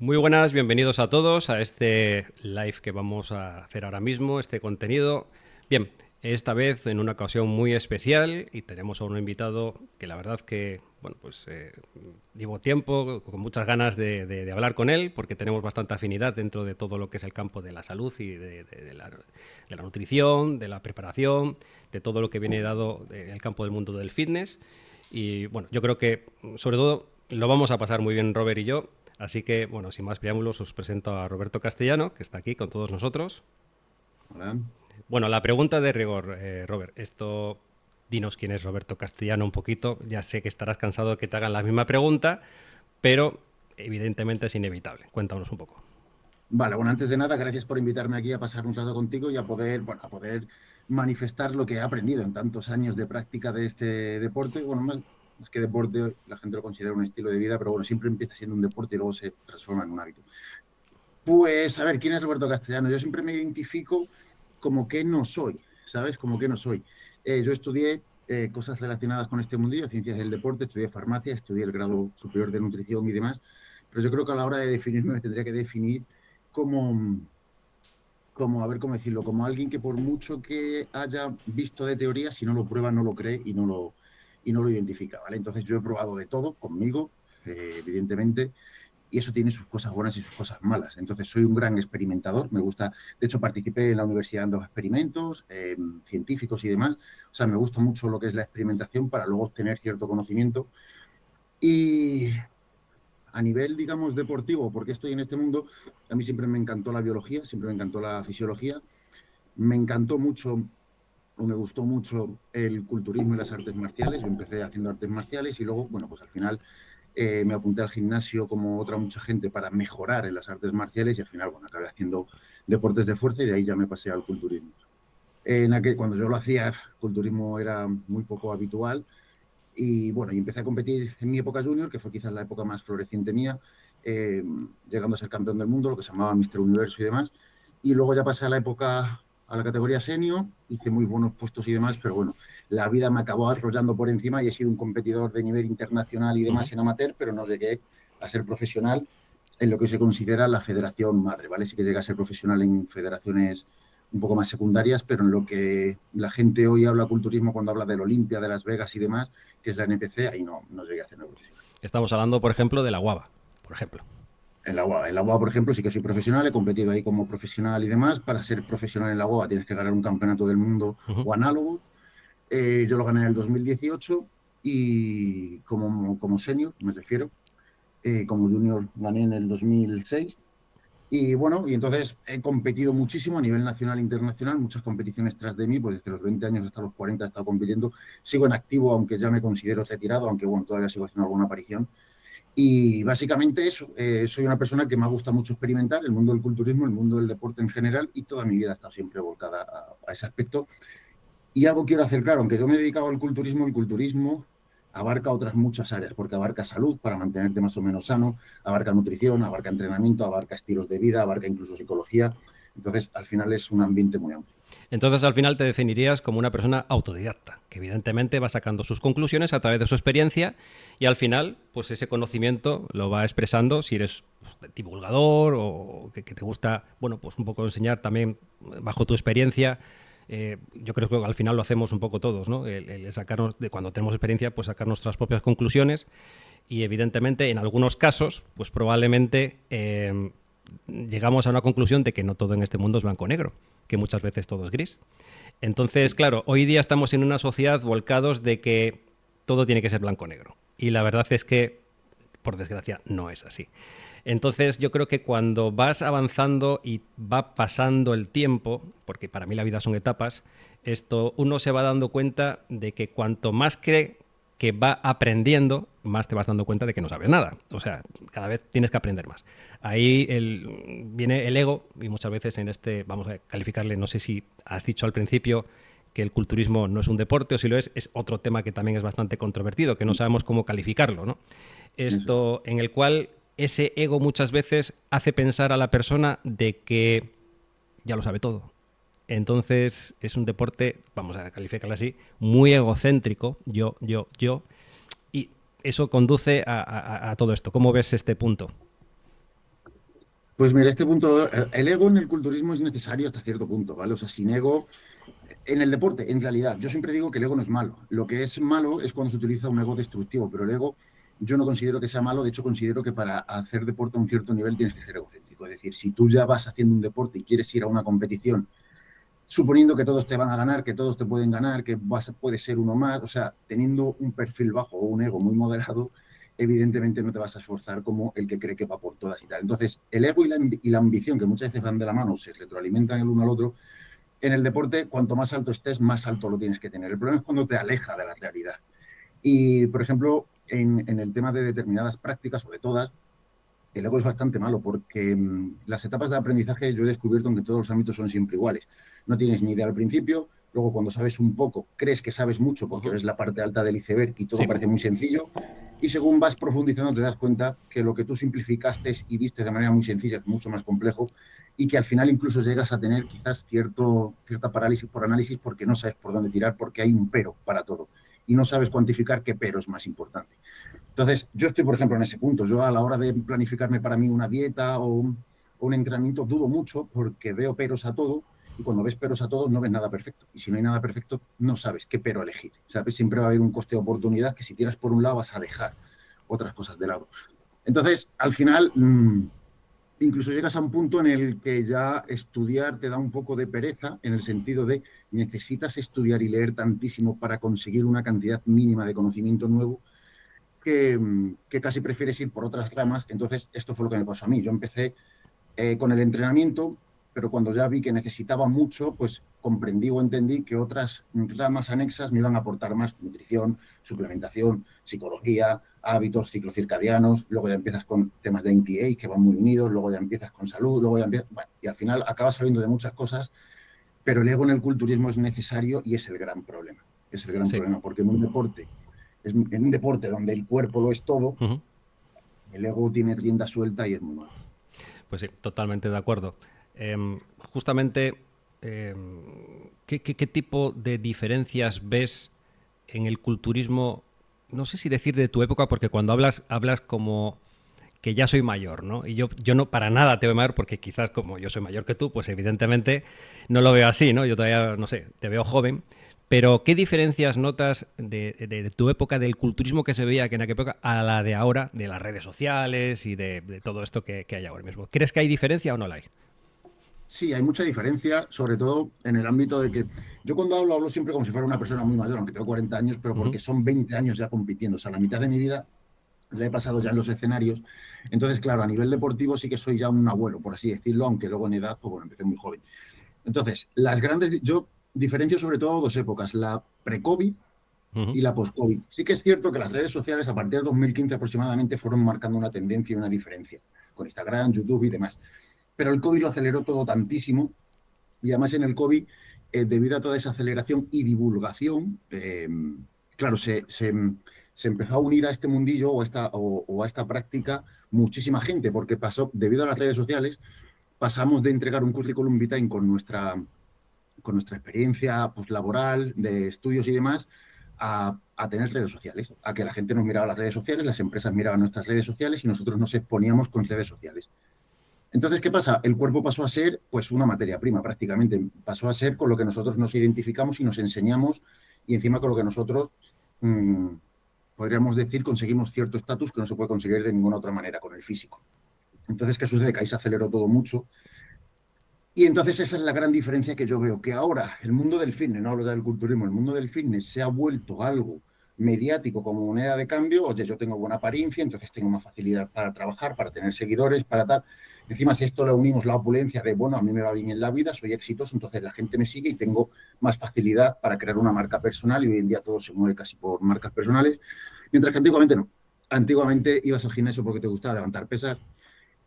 Muy buenas, bienvenidos a todos a este live que vamos a hacer ahora mismo, este contenido. Bien, esta vez en una ocasión muy especial y tenemos a un invitado que la verdad que, bueno, pues llevo tiempo con muchas ganas de hablar con él porque tenemos bastante afinidad dentro de todo lo que es el campo de la salud y de la nutrición, de la preparación, de todo lo que viene dado en el campo del mundo del fitness. Y bueno, yo creo que sobre todo lo vamos a pasar muy bien Robert y yo. Así que, bueno, sin más preámbulos, os presento a Roberto Castellano, que está aquí con todos nosotros. Hola. Bueno, la pregunta de rigor, Robert, dinos quién es Roberto Castellano un poquito. Ya sé que estarás cansado de que te hagan la misma pregunta, pero evidentemente es inevitable. Cuéntanos un poco. Vale, bueno, antes de nada, gracias por invitarme aquí a pasar un rato contigo y a poder, bueno, a poder manifestar lo que he aprendido en tantos años de práctica de este deporte. Bueno, más que deporte, la gente lo considera un estilo de vida, pero bueno, siempre empieza siendo un deporte y luego se transforma en un hábito. Pues, a ver, ¿quién es Roberto Castellano? Yo siempre me identifico como que no soy, ¿sabes? Como que no soy. Yo estudié cosas relacionadas con este mundillo, ciencias del deporte, estudié farmacia, estudié el grado superior de nutrición y demás, pero yo creo que a la hora de definirme me tendría que definir como, como, a ver cómo decirlo, como alguien que por mucho que haya visto de teoría, si no lo prueba, no lo cree y no lo identifica, ¿vale? Entonces yo he probado de todo conmigo, evidentemente, y eso tiene sus cosas buenas y sus cosas malas. Entonces, soy un gran experimentador, me gusta, de hecho, participé en la universidad en dos experimentos científicos y demás, o sea, me gusta mucho lo que es la experimentación para luego obtener cierto conocimiento. Y a nivel, digamos, deportivo, porque estoy en este mundo, a mí siempre me encantó la biología, siempre me encantó la fisiología, me encantó mucho o me gustó mucho el culturismo y las artes marciales. Yo empecé haciendo artes marciales y luego, bueno, pues al final me apunté al gimnasio como otra mucha gente para mejorar en las artes marciales y al final, bueno, acabé haciendo deportes de fuerza y de ahí ya me pasé al culturismo. Cuando yo lo hacía, el culturismo era muy poco habitual y bueno, y empecé a competir en mi época junior, que fue quizás la época más floreciente mía, eh, llegando a ser campeón del mundo, lo que se llamaba Mister Universo y demás. Y luego ya pasé a la época, a la categoría senior, hice muy buenos puestos y demás, pero bueno, la vida me acabó arrollando por encima y he sido un competidor de nivel internacional y Uh -huh. demás en amateur, pero no llegué a ser profesional en lo que se considera la federación madre, ¿vale? Sí que llegué a ser profesional en federaciones un poco más secundarias, pero en lo que la gente hoy habla culturismo cuando habla del Olimpia, de Las Vegas y demás, que es la NPC, ahí no llegué a hacer profesional. Estamos hablando, por ejemplo, de la guava, por ejemplo. En la UA, por ejemplo, sí que soy profesional, he competido ahí como profesional y demás. Para ser profesional en la UA tienes que ganar un campeonato del mundo Uh -huh. o análogos. Yo lo gané en el 2018 y como senior, me refiero. Como junior gané en el 2006. Y bueno, y entonces he competido muchísimo a nivel nacional e internacional, muchas competiciones tras de mí, pues desde los 20 años hasta los 40 he estado compitiendo. Sigo en activo, aunque ya me considero retirado, aunque bueno, todavía sigo haciendo alguna aparición. Y básicamente eso, soy una persona que me gusta mucho experimentar el mundo del culturismo, el mundo del deporte en general, y toda mi vida ha estado siempre volcada a ese aspecto. Y algo quiero hacer claro, aunque yo me he dedicado al culturismo, el culturismo abarca otras muchas áreas, porque abarca salud para mantenerte más o menos sano, abarca nutrición, abarca entrenamiento, abarca estilos de vida, abarca incluso psicología. Entonces, al final es un ambiente muy amplio. Entonces, al final te definirías como una persona autodidacta, que evidentemente va sacando sus conclusiones a través de su experiencia y al final, pues ese conocimiento lo va expresando si eres pues, divulgador o que te gusta, bueno, pues un poco enseñar también bajo tu experiencia. Yo creo que al final lo hacemos un poco todos, ¿no? El sacarnos, de cuando tenemos experiencia, pues sacar nuestras propias conclusiones y evidentemente en algunos casos, pues probablemente llegamos a una conclusión de que no todo en este mundo es blanco-negro, que muchas veces todo es gris. Entonces, Sí. claro, hoy día estamos en una sociedad volcados de que todo tiene que ser blanco-negro. Y la verdad es que, por desgracia, no es así. Entonces, yo creo que cuando vas avanzando y va pasando el tiempo, porque para mí la vida son etapas, uno se va dando cuenta de que cuanto más cree que va aprendiendo, más te vas dando cuenta de que no sabes nada. O sea, cada vez tienes que aprender más. Ahí viene el ego y muchas veces en vamos a calificarle, no sé si has dicho al principio que el culturismo no es un deporte o si lo es otro tema que también es bastante controvertido, que no sabemos cómo calificarlo, ¿no? Eso es. En el cual ese ego muchas veces hace pensar a la persona de que ya lo sabe todo. Entonces es un deporte, vamos a calificarlo así, muy egocéntrico, yo, y eso conduce a todo esto. ¿Cómo ves este punto? Pues mira, este punto, el ego en el culturismo es necesario hasta cierto punto, ¿vale? O sea, sin ego, en el deporte, en realidad, yo siempre digo que el ego no es malo. Lo que es malo es cuando se utiliza un ego destructivo, pero el ego yo no considero que sea malo, de hecho considero que para hacer deporte a un cierto nivel tienes que ser egocéntrico. Es decir, si tú ya vas haciendo un deporte y quieres ir a una competición, suponiendo que todos te van a ganar, que todos te pueden ganar, que puedes ser uno más, o sea, teniendo un perfil bajo o un ego muy moderado, evidentemente no te vas a esforzar como el que cree que va por todas y tal. Entonces, el ego y la ambición, que muchas veces van de la mano, se retroalimentan el uno al otro, en el deporte, cuanto más alto estés, más alto lo tienes que tener. El problema es cuando te aleja de la realidad. Y, por ejemplo, en el tema de determinadas prácticas, o de todas, el ego es bastante malo porque las etapas de aprendizaje yo he descubierto que todos los ámbitos son siempre iguales. No tienes ni idea al principio, luego cuando sabes un poco crees que sabes mucho porque ves la parte alta del iceberg y todo Sí, parece muy sencillo y según vas profundizando te das cuenta que lo que tú simplificaste y viste de manera muy sencilla es mucho más complejo y que al final incluso llegas a tener quizás cierta parálisis por análisis porque no sabes por dónde tirar porque hay un pero para todo y no sabes cuantificar qué pero es más importante. Entonces, yo estoy, por ejemplo, en ese punto. Yo a la hora de planificarme para mí una dieta o un entrenamiento dudo mucho porque veo peros a todo y cuando ves peros a todo no ves nada perfecto. Y si no hay nada perfecto, no sabes qué pero elegir. ¿Sabes? Siempre va a haber un coste de oportunidad que si tiras por un lado vas a dejar otras cosas de lado. Entonces, al final, incluso llegas a un punto en el que ya estudiar te da un poco de pereza en el sentido de necesitas estudiar y leer tantísimo para conseguir una cantidad mínima de conocimiento nuevo que casi prefieres ir por otras ramas. Entonces, esto fue lo que me pasó a mí. Yo empecé con el entrenamiento, pero cuando ya vi que necesitaba mucho, pues comprendí o entendí que otras ramas anexas me iban a aportar más: nutrición, suplementación, psicología, hábitos, ciclos circadianos. Luego ya empiezas con temas de NTA que van muy unidos, luego ya empiezas con salud, luego ya empiezas, bueno, y al final acabas sabiendo de muchas cosas, pero el ego en el culturismo es necesario y es el gran problema. Es el gran sí. problema, porque en un deporte donde el cuerpo lo es todo, Ujú. el ego tiene rienda suelta y es muy malo. Pues sí, totalmente de acuerdo. Justamente, em, ¿qué tipo de diferencias ves en el culturismo? No sé si decir de tu época, porque cuando hablas como que ya soy mayor, ¿no? Y yo no para nada te veo mayor, porque quizás como yo soy mayor que tú, pues evidentemente no lo veo así, ¿no? Yo todavía, no sé, te veo joven. Pero, ¿qué diferencias notas de tu época, del culturismo que se veía que en aquella época, a la de ahora, de las redes sociales y de todo esto que hay ahora mismo? ¿Crees que hay diferencia o no la hay? Sí, hay mucha diferencia, sobre todo en el ámbito de que yo cuando hablo siempre como si fuera una persona muy mayor, aunque tengo 40 años, pero Ujú. porque son 20 años ya compitiendo. O sea, la mitad de mi vida la he pasado ya en los escenarios. Entonces, claro, a nivel deportivo sí que soy ya un abuelo, por así decirlo, aunque luego en edad, pues bueno, empecé muy joven. Entonces, yo diferencio sobre todo dos épocas: la pre-COVID Ujú. y la post-COVID. Sí que es cierto que las redes sociales a partir de 2015 aproximadamente fueron marcando una tendencia y una diferencia con Instagram, YouTube y demás. Pero el COVID lo aceleró todo tantísimo y además en el COVID, debido a toda esa aceleración y divulgación, claro, se empezó a unir a este mundillo o a esta práctica muchísima gente porque pasó, debido a las redes sociales, pasamos de entregar un currículum vitae con nuestra experiencia pues, laboral, de estudios y demás, a tener redes sociales, a que la gente nos miraba las redes sociales, las empresas miraban nuestras redes sociales y nosotros nos exponíamos con redes sociales. Entonces, ¿qué pasa? El cuerpo pasó a ser pues una materia prima prácticamente, pasó a ser con lo que nosotros nos identificamos y nos enseñamos y encima con lo que nosotros, mmm, podríamos decir, conseguimos cierto estatus que no se puede conseguir de ninguna otra manera con el físico. Entonces, ¿qué sucede? Que ahí se aceleró todo mucho y entonces esa es la gran diferencia que yo veo, que ahora el mundo del fitness, no hablo ya del culturismo, el mundo del fitness se ha vuelto algo mediático como moneda de cambio. Oye, yo tengo buena apariencia, entonces tengo más facilidad para trabajar, para tener seguidores, para tal. Encima, si esto le unimos la opulencia de, bueno, a mí me va bien en la vida, soy exitoso, entonces la gente me sigue y tengo más facilidad para crear una marca personal y hoy en día todo se mueve casi por marcas personales, mientras que antiguamente no. Antiguamente ibas al gimnasio porque te gustaba levantar pesas,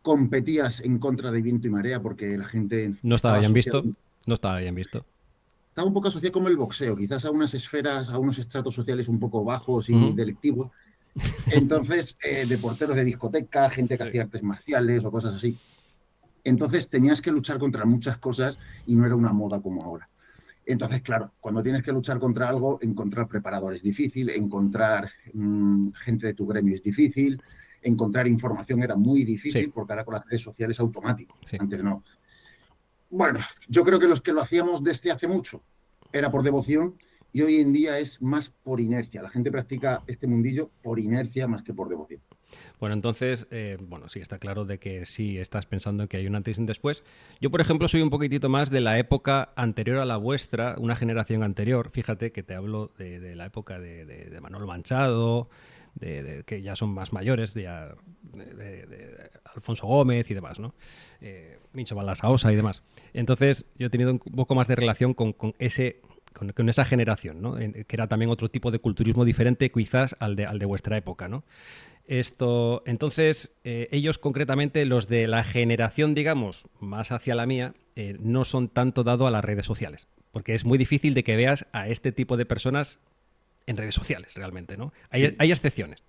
competías en contra de viento y marea porque la gente No estaba estaba bien asociada, visto. No estaba bien visto. estaba un poco asociada como el boxeo, quizás a unas esferas, a unos estratos sociales un poco bajos y Ujú. delictivos. Entonces, de porteros de discoteca, gente que Sí. hacía artes marciales o cosas así. Entonces, tenías que luchar contra muchas cosas y no era una moda como ahora. Entonces, claro, cuando tienes que luchar contra algo, encontrar preparadores es difícil, encontrar gente de tu gremio es difícil, encontrar información era muy Sí, difícil, porque ahora con las redes sociales es automático. sí. Antes no. Bueno, yo creo que los que lo hacíamos desde hace mucho era por devoción y hoy en día es más por inercia. La gente practica este mundillo por inercia más que por devoción. Bueno, entonces, bueno, sí, está claro de que sí estás pensando en que hay un antes y un después. Yo, por ejemplo, soy un poquitito más de la época anterior a la vuestra, una generación anterior. Fíjate que te hablo de la época de Manuel Manchado, que ya son más mayores, de Alfonso Gómez y demás, ¿no? Mincho Malasaosa y demás. Entonces, yo he tenido un poco más de relación con ese con esa generación, ¿no? Que era también otro tipo de culturismo diferente quizás al de vuestra época, ¿no? Esto, entonces, ellos concretamente, los de la generación, digamos, más hacia la mía, no son tanto dado a las redes sociales, porque es muy difícil de que veas a este tipo de personas en redes sociales, realmente, ¿no? Sí. Hay excepciones,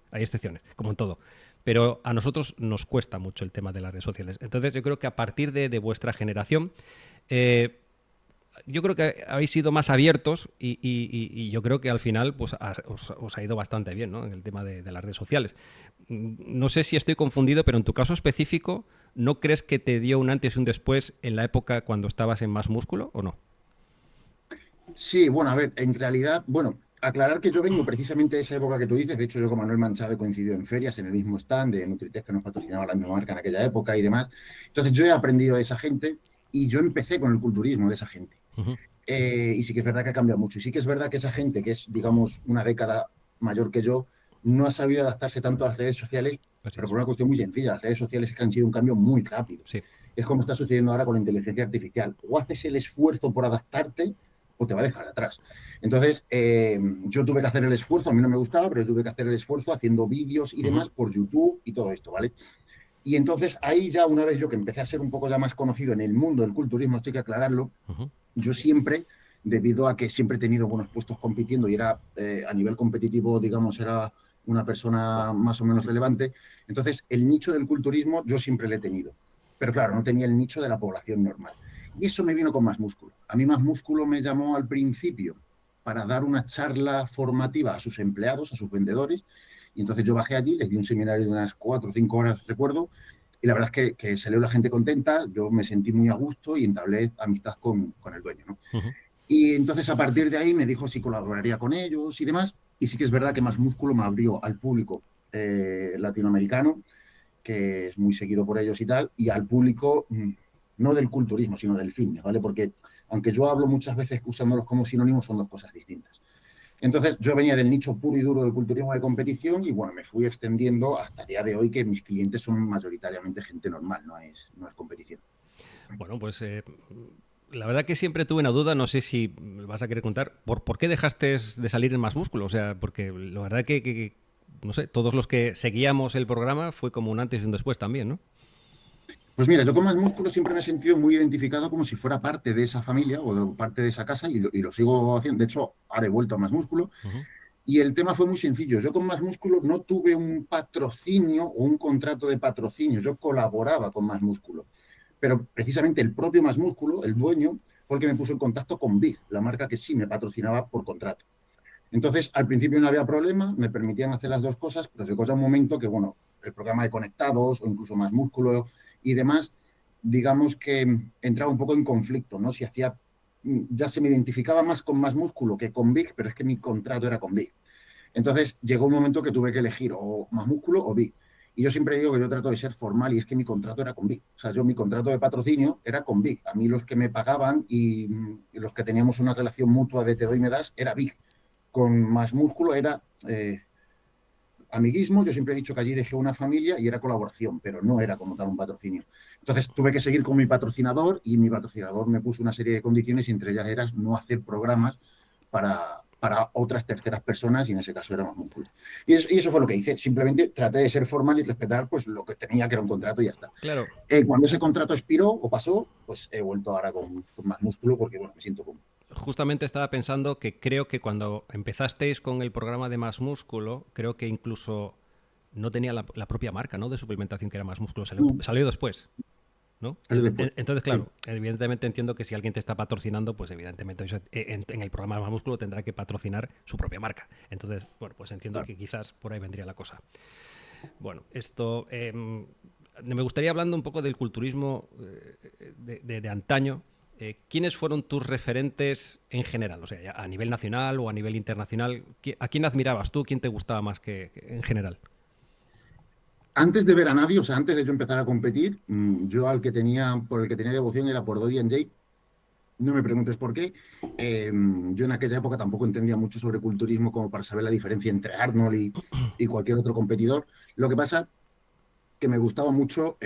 como en todo. Pero a nosotros nos cuesta mucho el tema de las redes sociales. Entonces, yo creo que a partir de vuestra generación, eh, yo creo que habéis sido más abiertos y yo creo que al final pues, os ha ido bastante bien, ¿no? En el tema de las redes sociales. No sé si estoy confundido, pero en tu caso específico, ¿no crees que te dio un antes y un después en la época cuando estabas en Más Músculo o no? Sí, bueno, a ver, en realidad, bueno, aclarar que yo vengo precisamente de esa época que tú dices. De hecho, yo con Manuel Manchado he coincidido en ferias, en el mismo stand de Nutritec que nos patrocinaba la misma marca en aquella época y demás. Entonces, yo he aprendido de esa gente y yo empecé con el culturismo de esa gente. Ujú. Y sí que es verdad que ha cambiado mucho. Y sí que es verdad que esa gente, que es, digamos, una década mayor que yo, no ha sabido adaptarse tanto a las redes sociales, Así pero es. por una cuestión muy sencilla. Las redes sociales es que han sido un cambio muy rápido. Sí. Es como está sucediendo ahora con la inteligencia artificial. O haces el esfuerzo por adaptarte o te va a dejar atrás. Entonces, yo tuve que hacer el esfuerzo, a mí no me gustaba, pero yo tuve que hacer el esfuerzo haciendo vídeos y Ujú. demás por YouTube y todo esto, ¿vale? Y entonces ahí ya una vez yo que empecé a ser un poco ya más conocido en el mundo del culturismo, esto hay que aclararlo, Ujú. yo siempre, debido a que siempre he tenido buenos puestos compitiendo y era a nivel competitivo, digamos, era una persona más o menos relevante, entonces el nicho del culturismo yo siempre lo he tenido. Pero claro, no tenía el nicho de la población normal. Y eso me vino con Más Músculo. A mí Más Músculo me llamó al principio para dar una charla formativa a sus empleados, a sus vendedores, y entonces yo bajé allí, les di un seminario de unas 4 o 5 horas, recuerdo, y la verdad es que salió la gente contenta, yo me sentí muy a gusto y entablé amistad con el dueño, ¿no? Ujú. Y entonces a partir de ahí me dijo si colaboraría con ellos y demás. Y sí que es verdad que Más Músculo me abrió al público latinoamericano, que es muy seguido por ellos y tal, y al público no del culturismo, sino del fitness, ¿vale? Porque aunque yo hablo muchas veces usándolos como sinónimos, son dos cosas distintas. Entonces, yo venía del nicho puro y duro del culturismo de competición y bueno, me fui extendiendo hasta el día de hoy que mis clientes son mayoritariamente gente normal, no es competición. Bueno, pues la verdad que siempre tuve una duda, no sé si vas a querer contar, ¿por qué dejaste de salir en Más Músculo? O sea, porque la verdad no sé, todos los que seguíamos el programa fue como un antes y un después también, ¿no? Pues mira, yo con Más Músculo siempre me he sentido muy identificado como si fuera parte de esa familia o parte de esa casa y lo sigo haciendo. De hecho, ahora he vuelto a Más Músculo Ujú. y el tema fue muy sencillo. Yo con Más Músculo no tuve un patrocinio o un contrato de patrocinio, yo colaboraba con Más Músculo. Pero precisamente el propio Más Músculo, el dueño, fue el que me puso en contacto con Big, la marca que sí me patrocinaba por contrato. Entonces, al principio no había problema, me permitían hacer las dos cosas, pero llegó ya un momento que, bueno, el programa de Conectados o incluso Más Músculo y demás, digamos que entraba un poco en conflicto, ¿no? Si hacía, ya se me identificaba más con Más Músculo que con Big, pero es que mi contrato era con Big. Entonces, llegó un momento que tuve que elegir o Más Músculo o Big. Y yo siempre digo que yo trato de ser formal y es que mi contrato era con Big. O sea, yo mi contrato de patrocinio era con Big. A mí los que me pagaban y los que teníamos una relación mutua de te doy y me das era Big. Con Más Músculo era amiguismo. Yo siempre he dicho que allí dejé una familia y era colaboración, pero no era como tal un patrocinio. Entonces tuve que seguir con mi patrocinador y mi patrocinador me puso una serie de condiciones y entre ellas era no hacer programas para otras terceras personas y en ese caso era Más Músculo. Y eso fue lo que hice. Simplemente traté de ser formal y respetar pues lo que tenía, que era un contrato y ya está. Claro, Cuando ese contrato expiró o pasó, pues he vuelto ahora con Más Músculo porque bueno, me siento cómodo. justamente estaba pensando que creo que cuando empezasteis con el programa de Más Músculo, creo que incluso no tenía la propia marca, ¿no? De suplementación que era Más Músculo, salió después. ¿No? Salió después. Entonces, Sí. claro, evidentemente entiendo que si alguien te está patrocinando, pues evidentemente en el programa Más Músculo tendrá que patrocinar su propia marca. Entonces, bueno, pues entiendo Claro. que quizás por ahí vendría la cosa. Bueno, esto me gustaría hablando un poco del culturismo de antaño. ¿Quiénes fueron tus referentes en general? O sea, a nivel nacional o a nivel internacional. ¿A quién admirabas tú? ¿Quién te gustaba más que en general? Antes de ver a nadie, o sea, antes de yo empezar a competir, yo por el que tenía devoción era por Dorian Jay. No me preguntes por qué. Yo en aquella época tampoco entendía mucho sobre culturismo como para saber la diferencia entre Arnold y cualquier otro competidor. Lo que pasa que me gustaba mucho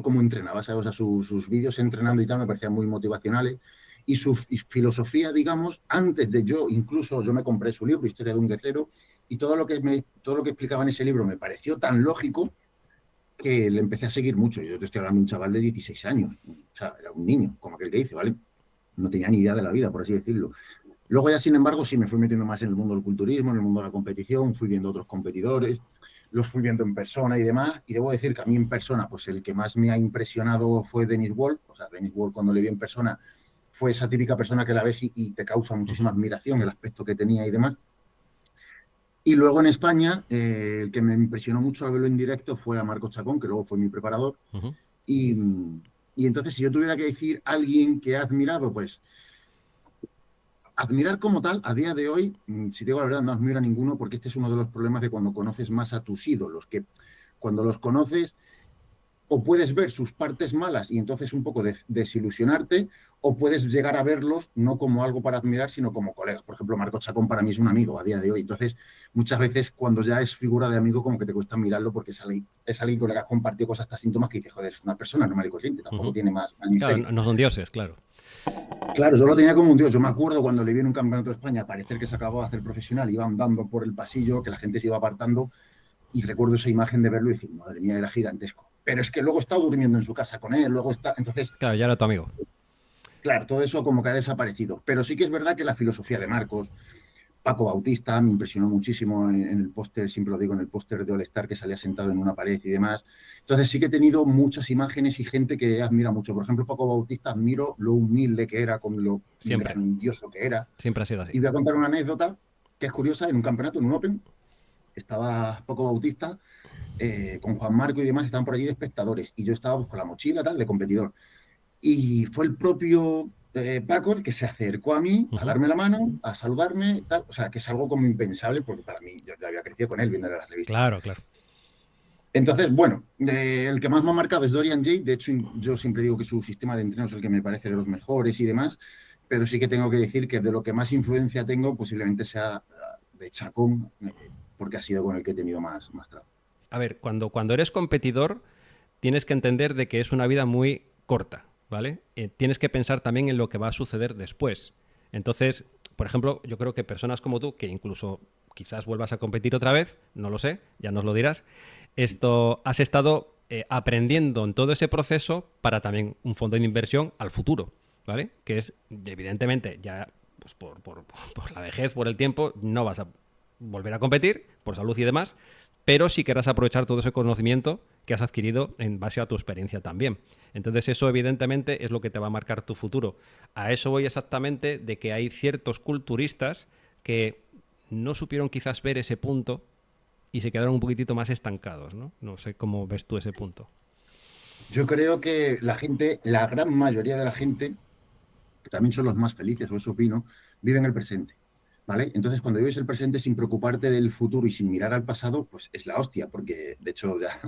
cómo entrenaba, ¿sabes? O sea, sus vídeos entrenando y tal me parecían muy motivacionales. Y su filosofía, digamos, antes de incluso yo me compré su libro, Historia de un guerrero, y todo lo que explicaba en ese libro me pareció tan lógico que le empecé a seguir mucho. Yo te estoy hablando de un chaval de 16 años, o sea, era un niño, como aquel que dice, ¿vale? No tenía ni idea de la vida, por así decirlo. Luego ya, sin embargo, sí me fui metiendo más en el mundo del culturismo, en el mundo de la competición, fui viendo otros competidores, los fui viendo en persona y demás, y debo decir que a mí en persona, pues el que más me ha impresionado fue Dennis Wall. O sea, Dennis Wall, cuando le vi en persona, fue esa típica persona que la ves y te causa muchísima Ujú, admiración, el aspecto que tenía y demás. Y luego en España, el que me impresionó mucho al verlo en directo fue a Marco Chacón, que luego fue mi preparador. ujú. Y, y entonces, si yo tuviera que decir alguien que he admirado, pues admirar como tal, a día de hoy, si te digo la verdad, no admiro a ninguno, porque este es uno de los problemas de cuando conoces más a tus ídolos, que cuando los conoces o puedes ver sus partes malas y entonces un poco desilusionarte, o puedes llegar a verlos no como algo para admirar, sino como colegas. Por ejemplo, Marco Chacón para mí es un amigo a día de hoy. Entonces, muchas veces cuando ya es figura de amigo, como que te cuesta mirarlo porque es alguien con el que has compartido cosas hasta síntomas que dices, joder, es una persona normal y corriente, tampoco Ujú. tiene más Claro, misterio. no son dioses, claro. Claro, yo lo tenía como un dios. Yo me acuerdo cuando le vi en un campeonato de España parecer que se acababa de hacer profesional, iba andando por el pasillo, que la gente se iba apartando, y recuerdo esa imagen de verlo y decir, madre mía, era gigantesco. Pero es que luego está durmiendo en su casa con él, luego está. Entonces, Claro, ya era tu amigo. claro, todo eso como que ha desaparecido. Pero sí que es verdad que la filosofía de Marcos, Paco Bautista, me impresionó muchísimo en el póster, siempre lo digo, en el póster de All Star que salía sentado en una pared y demás. Entonces sí que he tenido muchas imágenes y gente que admira mucho. Por ejemplo, Paco Bautista admiro lo humilde que era, con lo Siempre. grandioso que era. Siempre ha sido así. Y voy a contar una anécdota que es curiosa. En un campeonato, en un Open, estaba Paco Bautista con Juan Marco y demás, estaban por allí de espectadores. Y yo estaba pues, con la mochila tal, de competidor. Y fue el propio Paco el que se acercó a mí a Ujú. darme la mano, a saludarme, tal. O sea, que es algo como impensable, porque para mí yo ya había crecido con él viendo las revistas. Claro, claro. Entonces, bueno, el que más me ha marcado es Dorian Jay. De hecho, yo siempre digo que su sistema de entreno es el que me parece de los mejores y demás, pero sí que tengo que decir que de lo que más influencia tengo posiblemente sea de Chacón, porque ha sido con el que he tenido más trato. A ver, cuando eres competidor, tienes que entender de que es una vida muy corta, ¿vale? Tienes que pensar también en lo que va a suceder después. Entonces, por ejemplo, yo creo que personas como tú, que incluso quizás vuelvas a competir otra vez, no lo sé, ya nos lo dirás, esto has estado aprendiendo en todo ese proceso para también un fondo de inversión al futuro, ¿vale? Que es, evidentemente, ya pues por la vejez, por el tiempo, no vas a volver a competir, por salud y demás, pero sí querrás aprovechar todo ese conocimiento que has adquirido en base a tu experiencia también. Entonces eso evidentemente es lo que te va a marcar tu futuro. A eso voy exactamente de que hay ciertos culturistas que no supieron quizás ver ese punto y se quedaron un poquitito más estancados, ¿no? No sé cómo ves tú ese punto. Yo creo que la gente, la gran mayoría de la gente, que también son los más felices, o eso opino, viven el presente. ¿Vale? Entonces, cuando vives el presente sin preocuparte del futuro y sin mirar al pasado, pues es la hostia, porque de hecho ya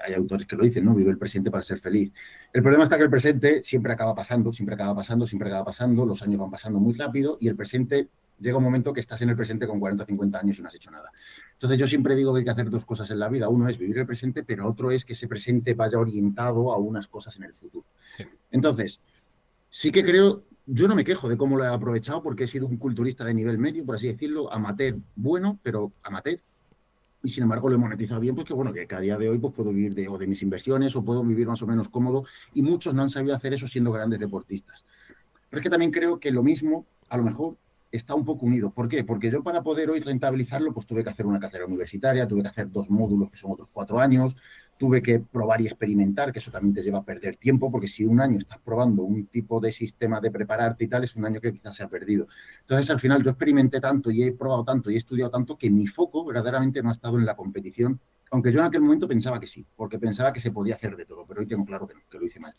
hay autores que lo dicen, ¿no? Vive el presente para ser feliz. El problema está que el presente siempre acaba pasando, siempre acaba pasando, siempre acaba pasando, los años van pasando muy rápido y el presente llega un momento que estás en el presente con 40 o 50 años y no has hecho nada. Entonces, yo siempre digo que hay que hacer dos cosas en la vida. Uno es vivir el presente, pero otro es que ese presente vaya orientado a unas cosas en el futuro. Sí. Entonces, sí que creo, yo no me quejo de cómo lo he aprovechado porque he sido un culturista de nivel medio, por así decirlo, amateur bueno, pero amateur. Y sin embargo lo he monetizado bien, pues que bueno, que a día de hoy pues puedo vivir o de mis inversiones o puedo vivir más o menos cómodo y muchos no han sabido hacer eso siendo grandes deportistas. Pero es que también creo que lo mismo, a lo mejor, está un poco unido. ¿Por qué? Porque yo para poder hoy rentabilizarlo, pues tuve que hacer una carrera universitaria, tuve que hacer 2 módulos, que son otros 4 años, tuve que probar y experimentar, que eso también te lleva a perder tiempo, porque si un año estás probando un tipo de sistema de prepararte y tal, es un año que quizás se ha perdido. Entonces, al final, yo experimenté tanto y he probado tanto y he estudiado tanto que mi foco verdaderamente no ha estado en la competición Aunque yo en aquel momento pensaba que sí, porque pensaba que se podía hacer de todo, pero hoy tengo claro que no, que lo hice mal.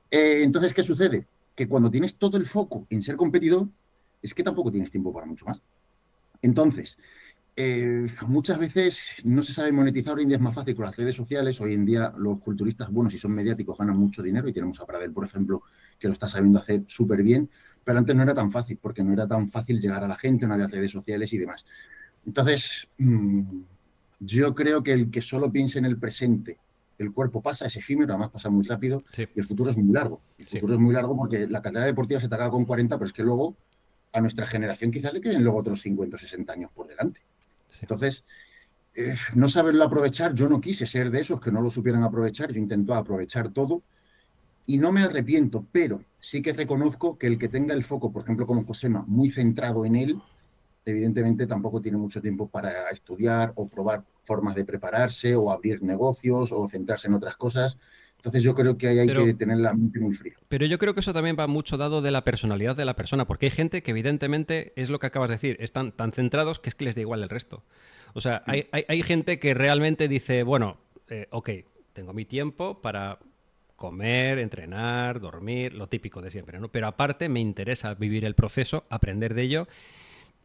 Entonces, ¿qué sucede? Que cuando tienes todo el foco en ser competidor, es que tampoco tienes tiempo para mucho más. Entonces, muchas veces no se sabe monetizar. Hoy en día es más fácil con las redes sociales. Hoy en día los culturistas buenos, si son mediáticos, ganan mucho dinero y tenemos a Pradel, por ejemplo, que lo está sabiendo hacer súper bien, pero antes no era tan fácil porque no era tan fácil llegar a la gente, no había redes sociales y demás. Entonces, yo creo que el que solo piense en el presente, el cuerpo pasa, es efímero, además pasa muy rápido Sí, y el futuro es muy largo. El sí, futuro es muy largo porque la carrera deportiva se te acaba con 40, pero es que luego a nuestra generación quizás le queden luego otros 50 o 60 años por delante. sí. Entonces, no saberlo aprovechar, yo no quise ser de esos que no lo supieran aprovechar, yo intento aprovechar todo y no me arrepiento, pero sí que reconozco que el que tenga el foco, por ejemplo, como Josema, muy centrado en él, evidentemente tampoco tiene mucho tiempo para estudiar o probar formas de prepararse o abrir negocios o centrarse en otras cosas. Entonces yo creo que ahí hay Pero que tener la mente muy fría. Pero yo creo que eso también va mucho dado de la personalidad de la persona, porque hay gente que evidentemente es lo que acabas de decir, están tan centrados que es que les da igual el resto. O sea, hay gente que realmente dice, bueno, ok, tengo mi tiempo para comer, entrenar, dormir, lo típico de siempre, ¿no? Pero aparte me interesa vivir el proceso, aprender de ello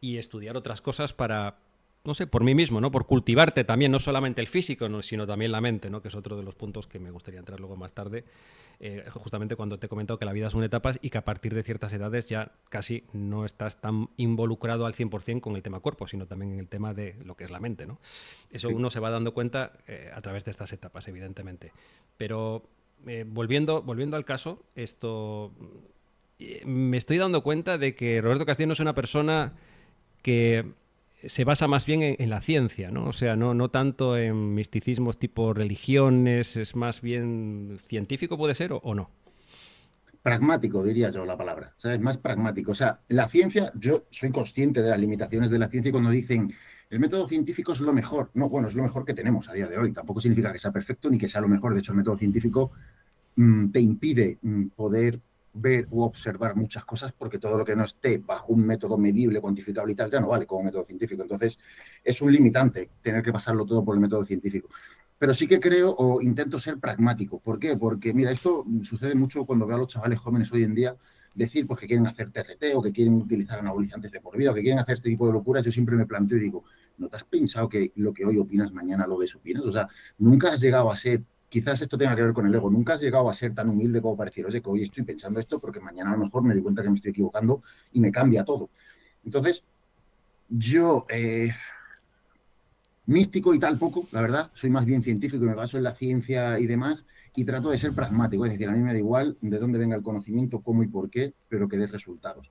y estudiar otras cosas para, no sé, por mí mismo, ¿no? Por cultivarte también, no solamente el físico, ¿no? Sino también la mente, ¿no? Que es otro de los puntos que me gustaría entrar luego más tarde, justamente cuando te he comentado que la vida son etapas y que a partir de ciertas edades ya casi no estás tan involucrado al 100% con el tema cuerpo, sino también en el tema de lo que es la mente, ¿no? Eso Sí. uno se va dando cuenta a través de estas etapas, evidentemente. Pero volviendo al caso, me estoy dando cuenta de que Roberto Castillo no es una persona que se basa más bien en la ciencia, ¿no? O sea, no tanto en misticismos tipo religiones, es más bien científico, ¿puede ser o no? Pragmático, diría yo la palabra, ¿sabes? Más pragmático. O sea, la ciencia, yo soy consciente de las limitaciones de la ciencia y cuando dicen el método científico es lo mejor, no, bueno, es lo mejor que tenemos a día de hoy. Tampoco significa que sea perfecto ni que sea lo mejor. De hecho, el método científico te impide poder ver u observar muchas cosas porque todo lo que no esté bajo un método medible, cuantificable y tal, ya no vale como método científico. Entonces, es un limitante tener que pasarlo todo por el método científico. Pero sí que creo o intento ser pragmático. ¿Por qué? Porque, mira, esto sucede mucho cuando veo a los chavales jóvenes hoy en día decir pues, que quieren hacer TRT o que quieren utilizar anabolizantes de por vida o que quieren hacer este tipo de locuras. Yo siempre me planteo y digo, ¿no te has pensado que lo que hoy opinas mañana lo desopinas? O sea, nunca has llegado a ser, quizás esto tenga que ver con el ego, nunca has llegado a ser tan humilde como para decir, oye, que hoy estoy pensando esto porque mañana a lo mejor me doy cuenta que me estoy equivocando y me cambia todo. Entonces, yo, místico y tal poco, la verdad, soy más bien científico y me baso en la ciencia y demás y trato de ser pragmático, es decir, a mí me da igual de dónde venga el conocimiento, cómo y por qué, pero que dé resultados.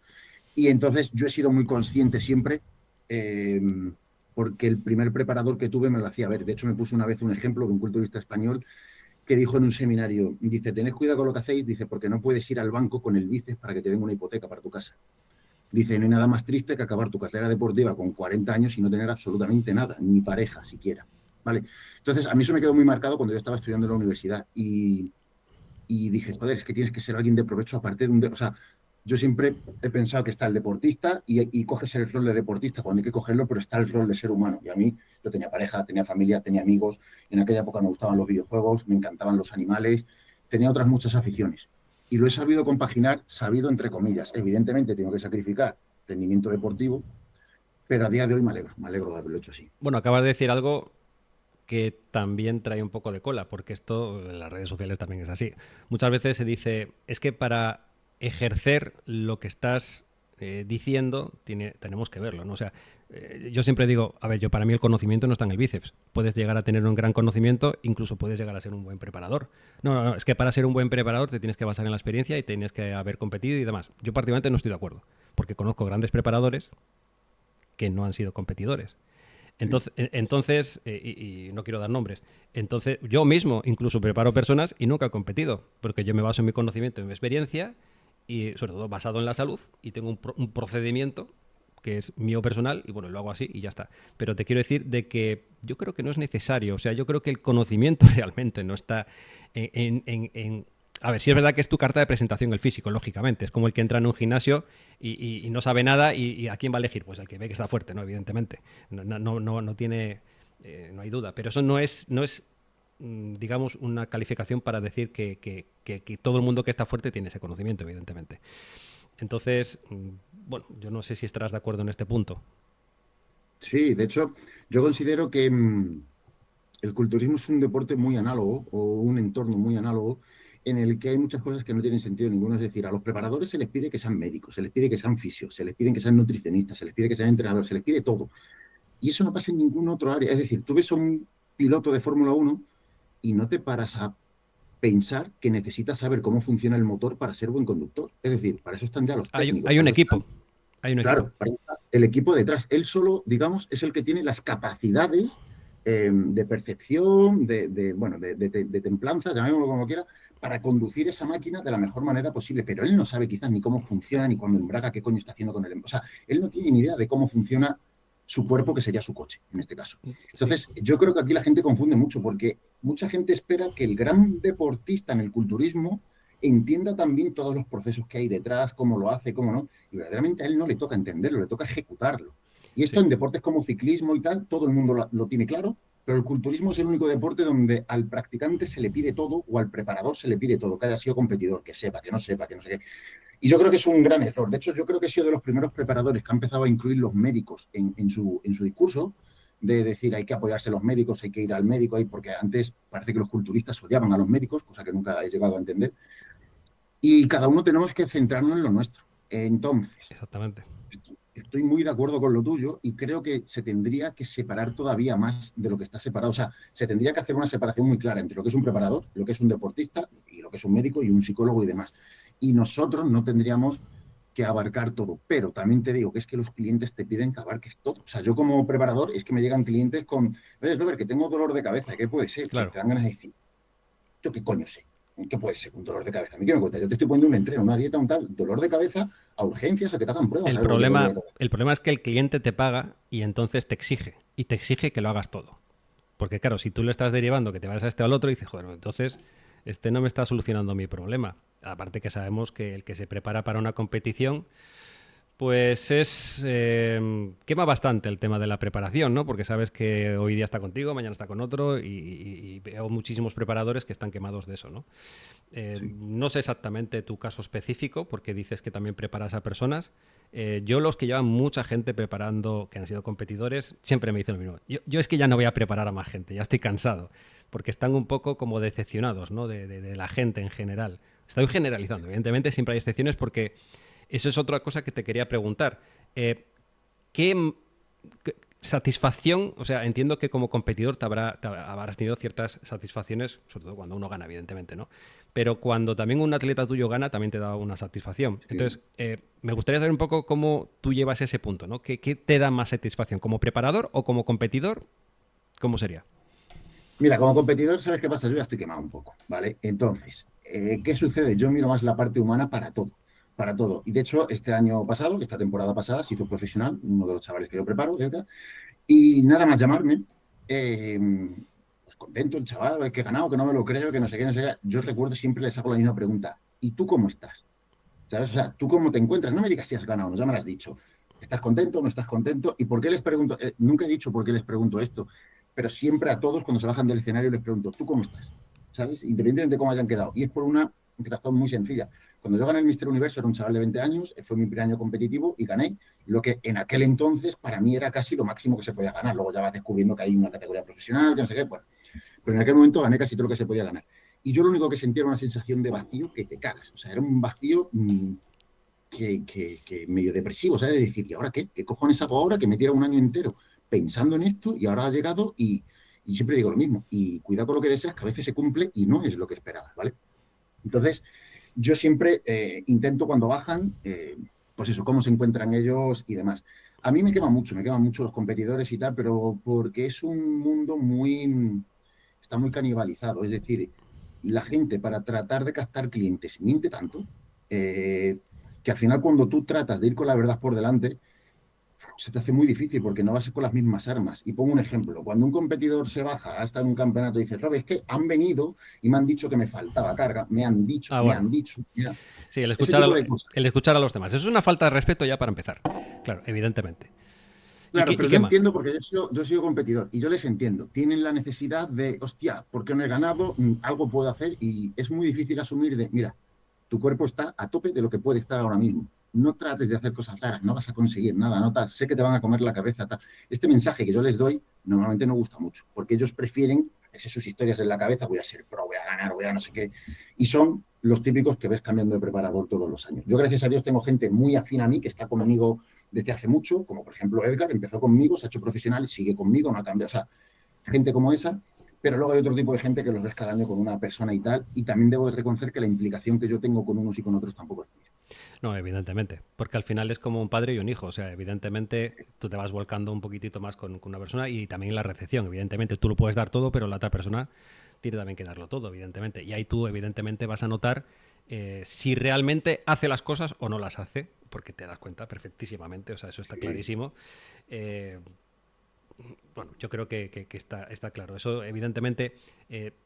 Y entonces yo he sido muy consciente siempre, eh, porque el primer preparador que tuve me lo hacía ver. De hecho, me puso una vez un ejemplo de un culturista español que dijo en un seminario, dice, tened cuidado con lo que hacéis, dice, porque no puedes ir al banco con el bíceps para que te den una hipoteca para tu casa. Dice, no hay nada más triste que acabar tu carrera deportiva con 40 años y no tener absolutamente nada, ni pareja siquiera. ¿Vale? Entonces, a mí eso me quedó muy marcado cuando yo estaba estudiando en la universidad y dije, joder, es que tienes que ser alguien de provecho aparte de un... o sea, yo siempre he pensado que está el deportista y coges el rol de deportista cuando hay que cogerlo, pero está el rol de ser humano. Y a mí, yo tenía pareja, tenía familia, tenía amigos. En aquella época me gustaban los videojuegos, me encantaban los animales, tenía otras muchas aficiones. Y lo he sabido compaginar, sabido entre comillas. Evidentemente tengo que sacrificar rendimiento deportivo, pero a día de hoy me alegro de haberlo hecho así. Bueno, acabas de decir algo que también trae un poco de cola, porque esto en las redes sociales también es así. Muchas veces se dice, es que para ejercer lo que estás diciendo, tenemos que verlo, ¿no? O sea, yo siempre digo, a ver, yo para mí el conocimiento no está en el bíceps. Puedes llegar a tener un gran conocimiento, incluso puedes llegar a ser un buen preparador. No, es que para ser un buen preparador te tienes que basar en la experiencia y tienes que haber competido y demás. Yo particularmente no estoy de acuerdo, porque conozco grandes preparadores que no han sido competidores. Sí. Entonces, no quiero dar nombres, entonces yo mismo incluso preparo personas y nunca he competido, porque yo me baso en mi conocimiento, en mi experiencia y sobre todo basado en la salud y tengo un procedimiento que es mío personal y bueno, lo hago así y ya está. Pero te quiero decir de que yo creo que no es necesario, o sea, yo creo que el conocimiento realmente no está en a ver, sí es verdad que es tu carta de presentación el físico, lógicamente. Es como el que entra en un gimnasio y no sabe nada y ¿a quién va a elegir? Pues al que ve que está fuerte, ¿no? Evidentemente. No tiene... no hay duda, pero eso no es digamos, una calificación para decir que todo el mundo que está fuerte tiene ese conocimiento, evidentemente. Entonces, bueno, yo no sé si estarás de acuerdo en este punto. Sí, de hecho, yo considero que el culturismo es un deporte muy análogo o un entorno muy análogo en el que hay muchas cosas que no tienen sentido ninguno. Es decir, a los preparadores se les pide que sean médicos, se les pide que sean fisios, se les pide que sean nutricionistas, se les pide que sean entrenadores, se les pide todo. Y eso no pasa en ningún otro área. Es decir, tú ves a un piloto de Fórmula 1 y no te paras a pensar que necesitas saber cómo funciona el motor para ser buen conductor. Es decir, para eso están ya los Hay, técnicos. hay un Para eso están, equipo, hay un equipo. claro, para eso está el equipo detrás. Él solo, digamos, es el que tiene las capacidades de percepción, bueno, de templanza, llamémoslo como quiera, para conducir esa máquina de la mejor manera posible. Pero él no sabe quizás ni cómo funciona, ni cuando embraga, qué coño está haciendo con el... O sea, él no tiene ni idea de cómo funciona su cuerpo, que sería su coche, en este caso. Sí. Entonces, yo creo que aquí la gente confunde mucho, porque mucha gente espera que el gran deportista en el culturismo entienda también todos los procesos que hay detrás, cómo lo hace, cómo no, y verdaderamente a él no le toca entenderlo, le toca ejecutarlo. Y esto Sí. en deportes como ciclismo y tal, todo el mundo lo tiene claro, pero el culturismo es el único deporte donde al practicante se le pide todo o al preparador se le pide todo, que haya sido competidor, que sepa, que no sepa, que no sé qué. Y yo creo que es un gran error. De hecho, yo creo que he sido de los primeros preparadores que ha empezado a incluir los médicos en su discurso, de decir hay que apoyarse a los médicos, hay que ir al médico, porque antes parece que los culturistas odiaban a los médicos, cosa que nunca he llegado a entender, y cada uno tenemos que centrarnos en lo nuestro. Entonces, Exactamente. estoy muy de acuerdo con lo tuyo y creo que se tendría que separar todavía más de lo que está separado. O sea, se tendría que hacer una separación muy clara entre lo que es un preparador, lo que es un deportista y lo que es un médico y un psicólogo y demás. Y nosotros no tendríamos que abarcar todo. Pero también te digo que es que los clientes te piden que abarques todo. O sea, yo como preparador es que me llegan clientes con, oye, Robert, que tengo dolor de cabeza, ¿qué puede ser? Y Claro. te dan ganas de decir, ¿yo qué coño sé? ¿Qué puede ser un dolor de cabeza? ¿A mí qué me cuenta? Yo te estoy poniendo un entreno, una dieta, un tal, dolor de cabeza a urgencias a que te hagan pruebas, El ¿sabes lo que es dolor de problema, cabeza? el problema es que el cliente te paga y entonces te exige. Y te exige que lo hagas todo. Porque claro, si tú le estás derivando que te vas a este o al otro, dices, joder, entonces este no me está solucionando mi problema. Aparte que sabemos que el que se prepara para una competición, pues quema bastante el tema de la preparación, ¿no? Porque sabes que hoy día está contigo, mañana está con otro y veo muchísimos preparadores que están quemados de eso, ¿no? Sí. No sé exactamente tu caso específico, porque dices que también preparas a personas. Yo los que llevan mucha gente preparando, que han sido competidores, siempre me dicen lo mismo. Yo es que ya no voy a preparar a más gente, ya estoy cansado, porque están un poco como decepcionados, ¿no? De la gente en general. Estoy generalizando, evidentemente siempre hay excepciones porque eso es otra cosa que te quería preguntar. ¿Qué satisfacción, o sea, entiendo que como competidor habrás tenido ciertas satisfacciones, sobre todo cuando uno gana, evidentemente, ¿no? Pero cuando también un atleta tuyo gana, también te da una satisfacción. Sí. Entonces, me gustaría saber un poco cómo tú llevas ese punto, ¿no? ¿Qué te da más satisfacción? ¿Como preparador o como competidor? ¿Cómo sería? Mira, como competidor, ¿sabes qué pasa? Yo ya estoy quemado un poco, ¿vale? Entonces, ¿qué sucede? Yo miro más la parte humana para todo, para todo. Y de hecho, este año pasado, esta temporada pasada, se hizo profesional, uno de los chavales que yo preparo, ¿verdad? Y nada más llamarme, eh, pues contento el chaval, que he ganado, que no me lo creo, que no sé qué, no sé qué. Yo recuerdo siempre les hago la misma pregunta. ¿Y tú cómo estás? ¿Sabes? O sea, ¿tú cómo te encuentras? No me digas si has ganado, no, ya me lo has dicho. ¿Estás contento? ¿No estás contento? ¿Y por qué les pregunto? Nunca he dicho por qué les pregunto esto, pero siempre a todos cuando se bajan del escenario les pregunto, ¿tú cómo estás? ¿Sabes? Independientemente de cómo hayan quedado. Y es por una razón muy sencilla. Cuando yo gané el Mister Universo era un chaval de 20 años, fue mi primer año competitivo y gané lo que en aquel entonces para mí era casi lo máximo que se podía ganar. Luego ya vas descubriendo que hay una categoría profesional, que no sé qué, bueno. Pero en aquel momento gané casi todo lo que se podía ganar. Y yo lo único que sentía era una sensación de vacío que te cagas. O sea, era un vacío que medio depresivo, ¿sabes? De decir, ¿y ahora qué? ¿Qué cojones hago ahora? Que me tira un año entero pensando en esto y ahora ha llegado y siempre digo lo mismo. Y cuidado con lo que deseas, que a veces se cumple y no es lo que esperabas, ¿vale? Entonces, yo siempre intento cuando bajan, pues eso, cómo se encuentran ellos y demás. A mí me queman mucho los competidores y tal, pero porque es un mundo está muy canibalizado. Es decir, la gente para tratar de captar clientes miente tanto eh, que al final cuando tú tratas de ir con la verdad por delante, se te hace muy difícil porque no vas con las mismas armas. Y pongo un ejemplo. Cuando un competidor se baja hasta en un campeonato y dice, Rob, es que han venido y me han dicho que me faltaba carga, me han dicho, Ah, me bueno. han dicho. Mira, Sí, ese tipo de cosas. el escuchar a los demás. Eso es una falta de respeto ya para empezar. Claro, evidentemente. Claro, y pero yo quema. entiendo porque yo he sido competidor y yo les entiendo. Tienen la necesidad de, hostia, ¿por qué no he ganado? Algo puedo hacer y es muy difícil asumir de, mira, tu cuerpo está a tope de lo que puede estar ahora mismo. No trates de hacer cosas raras, no vas a conseguir nada, no tal. Sé que te van a comer la cabeza. Tal. Este mensaje que yo les doy normalmente no gusta mucho porque ellos prefieren hacerse sus historias en la cabeza, voy a ser pro, voy a ganar, voy a no sé qué. Y son los típicos que ves cambiando de preparador todos los años. Yo, gracias a Dios, tengo gente muy afín a mí que está conmigo desde hace mucho, como por ejemplo Edgar, empezó conmigo, se ha hecho profesional y sigue conmigo, no ha cambiado. O sea, gente como esa, pero luego hay otro tipo de gente que los ves cada año con una persona y tal, y también debo de reconocer que la implicación que yo tengo con unos y con otros tampoco es la misma. No, evidentemente, porque al final es como un padre y un hijo, o sea, evidentemente tú te vas volcando un poquitito más con una persona y también la recepción, evidentemente tú lo puedes dar todo, pero la otra persona tiene también que darlo todo, evidentemente, y ahí tú evidentemente vas a notar si realmente hace las cosas o no las hace, porque te das cuenta perfectísimamente, o sea, eso está Sí. clarísimo. Eh, bueno, yo creo que está claro. Eso, evidentemente,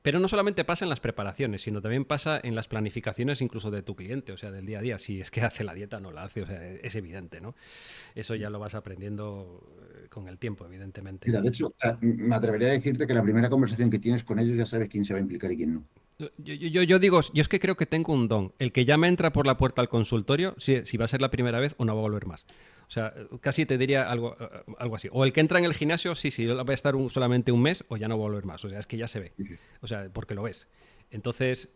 pero no solamente pasa en las preparaciones, sino también pasa en las planificaciones incluso de tu cliente, o sea, del día a día. Si es que hace la dieta o no la hace, o sea, es evidente, ¿no? Eso ya lo vas aprendiendo con el tiempo, evidentemente. Mira, de hecho, me atrevería a decirte que la primera conversación que tienes con ellos ya sabes quién se va a implicar y quién no. Yo digo, yo es que creo que tengo un don. El que ya me entra por la puerta al consultorio, si va a ser la primera vez o no va a volver más. O sea, casi te diría algo así. O el que entra en el gimnasio, sí, va a estar solamente un mes o ya no va a volver más. O sea, es que ya se ve. Sí, sí. O sea, porque lo ves. Entonces,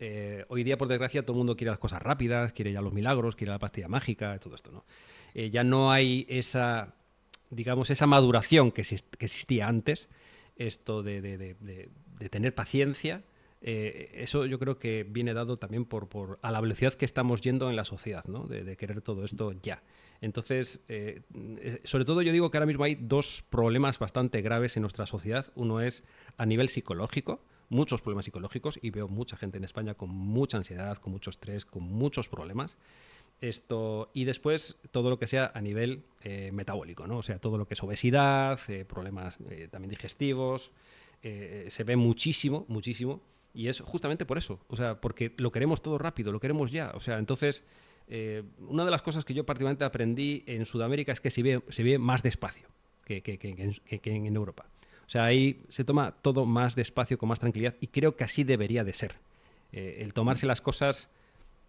hoy día, por desgracia, todo el mundo quiere las cosas rápidas, quiere ya los milagros, quiere la pastilla mágica, todo esto, ¿no? Ya no hay esa, digamos, esa maduración que existía antes, esto de tener paciencia. Eso yo creo que viene dado también a la velocidad que estamos yendo en la sociedad, ¿no? De querer todo esto ya. Entonces, sobre todo yo digo que ahora mismo hay dos problemas bastante graves en nuestra sociedad. Uno es a nivel psicológico, muchos problemas psicológicos, y veo mucha gente en España con mucha ansiedad, con mucho estrés, con muchos problemas. Y después todo lo que sea a nivel metabólico, ¿no? O sea, todo lo que es obesidad, problemas también digestivos, se ve muchísimo, muchísimo, y es justamente por eso, o sea, porque lo queremos todo rápido, lo queremos ya, o sea, entonces, una de las cosas que yo particularmente aprendí en Sudamérica es que se ve más despacio que en Europa. O sea, ahí se toma todo más despacio, con más tranquilidad, y creo que así debería de ser. El tomarse las cosas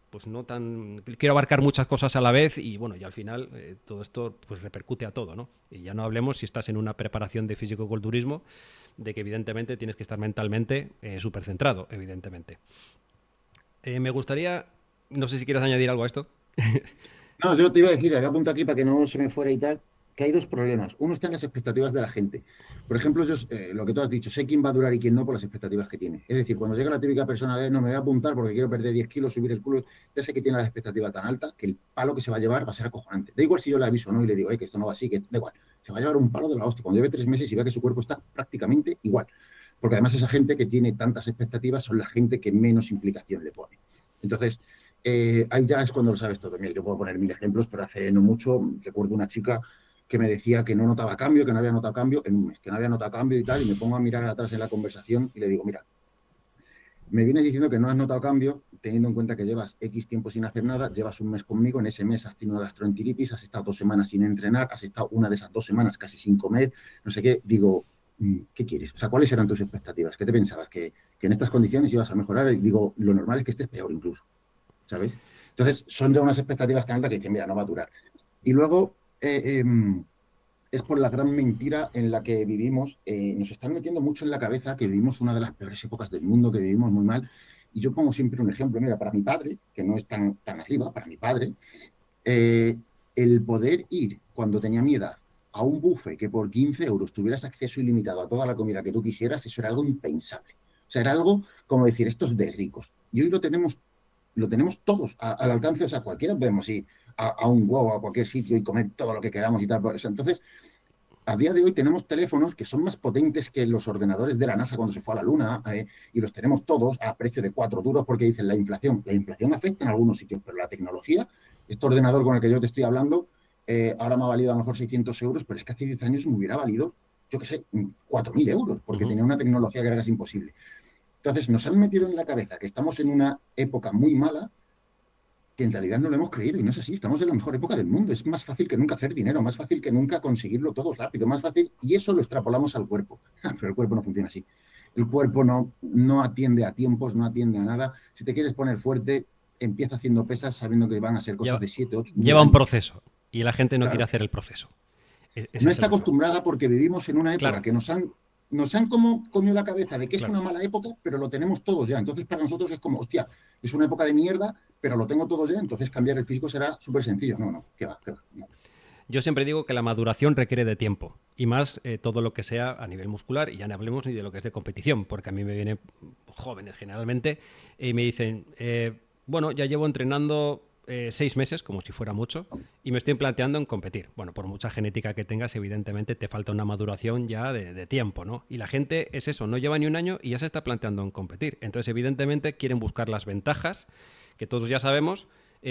pues no tan... Quiero abarcar muchas cosas a la vez y bueno, y al final todo esto pues repercute a todo, ¿no? Y ya no hablemos si estás en una preparación de físico-culturismo, de que evidentemente tienes que estar mentalmente súper centrado, evidentemente. Me gustaría, no sé si quieres añadir algo a esto. No, yo te iba a decir, había apuntado aquí para que no se me fuera y tal, que hay dos problemas. Uno está en las expectativas de la gente. Por ejemplo, yo, lo que tú has dicho, sé quién va a durar y quién no por las expectativas que tiene. Es decir, cuando llega la típica persona de no me voy a apuntar porque quiero perder 10 kilos, subir el culo, ya sé que tiene las expectativas tan altas que el palo que se va a llevar va a ser acojonante. Da igual si yo le aviso o no y le digo, que esto no va así, que da igual. Se va a llevar un palo de la hostia. Cuando lleve 3 meses y vea que su cuerpo está prácticamente igual. Porque además esa gente que tiene tantas expectativas son la gente que menos implicación le pone. Entonces, ahí ya es cuando lo sabes todo. Mira, yo puedo poner 1000 ejemplos, pero hace no mucho recuerdo una chica que me decía que no notaba cambio, que no había notado cambio en un mes, que no había notado cambio y tal, y me pongo a mirar atrás en la conversación y le digo, mira, me vienes diciendo que no has notado cambio, teniendo en cuenta que llevas X tiempo sin hacer nada, llevas un mes conmigo, en ese mes has tenido una gastroenteritis, has estado 2 semanas sin entrenar, has estado una de esas 2 semanas casi sin comer, no sé qué, digo, ¿qué quieres? O sea, ¿cuáles eran tus expectativas? ¿Qué te pensabas? ¿Que en estas condiciones ibas a mejorar? Y digo, lo normal es que estés peor incluso. ¿Sabes? Entonces, son ya unas expectativas tan altas que dicen, mira, no va a durar. Y luego, es por la gran mentira en la que vivimos. Nos están metiendo mucho en la cabeza que vivimos una de las peores épocas del mundo, que vivimos muy mal. Y yo pongo siempre un ejemplo. Mira, para mi padre, que no es tan arriba, para mi padre, eh, el poder ir cuando tenía mi edad a un buffet que por 15 euros tuvieras acceso ilimitado a toda la comida que tú quisieras, eso era algo impensable. O sea, era algo como decir, esto es de ricos. Y hoy lo tenemos todos al alcance, o sea, cualquiera podemos ir a un wow, a cualquier sitio y comer todo lo que queramos y tal. O sea, entonces, a día de hoy tenemos teléfonos que son más potentes que los ordenadores de la NASA cuando se fue a la Luna, y los tenemos todos a precio de 4 duros porque dicen la inflación. La inflación afecta en algunos sitios, pero la tecnología, este ordenador con el que yo te estoy hablando, ahora me ha valido a lo mejor 600 euros, pero es que hace 10 años me hubiera valido, yo qué sé, 4.000 euros, Uh porque -huh. tenía una tecnología que era casi imposible. Entonces, nos han metido en la cabeza que estamos en una época muy mala que en realidad no lo hemos creído y no es así. Estamos en la mejor época del mundo. Es más fácil que nunca hacer dinero, más fácil que nunca conseguirlo todo rápido, más fácil. Y eso lo extrapolamos al cuerpo. Pero el cuerpo no funciona así. El cuerpo no atiende a tiempos, no atiende a nada. Si te quieres poner fuerte, empieza haciendo pesas sabiendo que van a ser cosas Lleva, de 7, 8, 9 lleva un años. proceso y la gente no quiere Claro. hacer el proceso. Ese No es está el problema. acostumbrada porque vivimos en una época Claro, que nos han como comido la cabeza de que es claro. una mala época, pero lo tenemos todos ya. Entonces, para nosotros es como, hostia, es una época de mierda, pero lo tengo todo ya, entonces cambiar el físico será súper sencillo. No, no, qué va, qué va. No. Yo siempre digo que la maduración requiere de tiempo y más todo lo que sea a nivel muscular y ya no hablemos ni de lo que es de competición, porque a mí me vienen jóvenes generalmente y me dicen, bueno, ya llevo entrenando 6 meses, como si fuera mucho, y me estoy planteando en competir. Bueno, por mucha genética que tengas, evidentemente te falta una maduración ya de tiempo, ¿no? Y la gente es eso, no lleva ni un año y ya se está planteando en competir. Entonces, evidentemente, quieren buscar las ventajas que todos ya sabemos,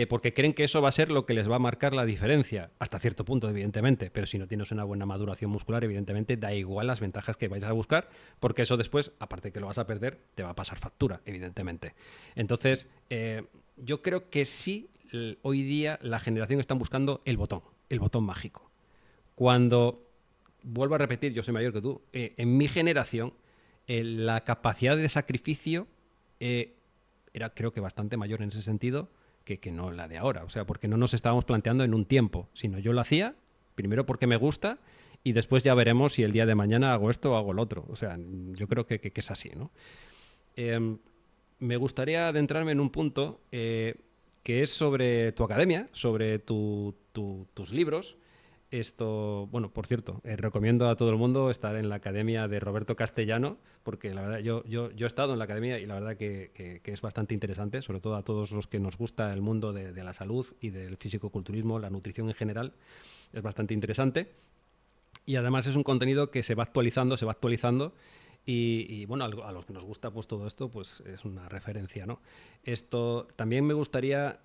porque creen que eso va a ser lo que les va a marcar la diferencia, hasta cierto punto, evidentemente, pero si no tienes una buena maduración muscular, evidentemente da igual las ventajas que vais a buscar, porque eso después, aparte de que lo vas a perder, te va a pasar factura, evidentemente. Entonces, yo creo que sí, hoy día la generación está buscando el botón mágico. Cuando, vuelvo a repetir, yo soy mayor que tú, en mi generación, la capacidad de sacrificio era creo que bastante mayor en ese sentido que no la de ahora. O sea, porque no nos estábamos planteando en un tiempo, sino yo lo hacía, primero porque me gusta, y después ya veremos si el día de mañana hago esto o hago lo otro. O sea, yo creo que es así, ¿no? Eh, Me gustaría adentrarme en un punto que es sobre tu academia, sobre tus libros. Esto, bueno, por cierto, recomiendo a todo el mundo estar en la academia de Roberto Castellano, porque la verdad, yo he estado en la academia y la verdad que es bastante interesante, sobre todo a todos los que nos gusta el mundo de la salud y del fisicoculturismo, la nutrición en general, es bastante interesante. Y además es un contenido que se va actualizando y, bueno, a los que nos gusta pues todo esto, pues es una referencia, ¿no? Esto también me gustaría,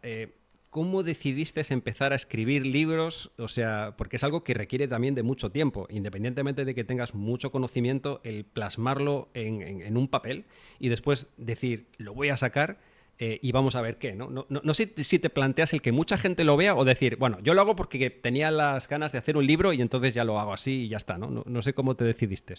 ¿cómo decidiste empezar a escribir libros? O sea, porque es algo que requiere también de mucho tiempo, independientemente de que tengas mucho conocimiento, el plasmarlo en un papel y después decir, lo voy a sacar y vamos a ver qué, ¿no? No sé si te planteas el que mucha gente lo vea o decir, bueno, yo lo hago porque tenía las ganas de hacer un libro y entonces ya lo hago así y ya está, ¿no? No sé cómo te decidiste.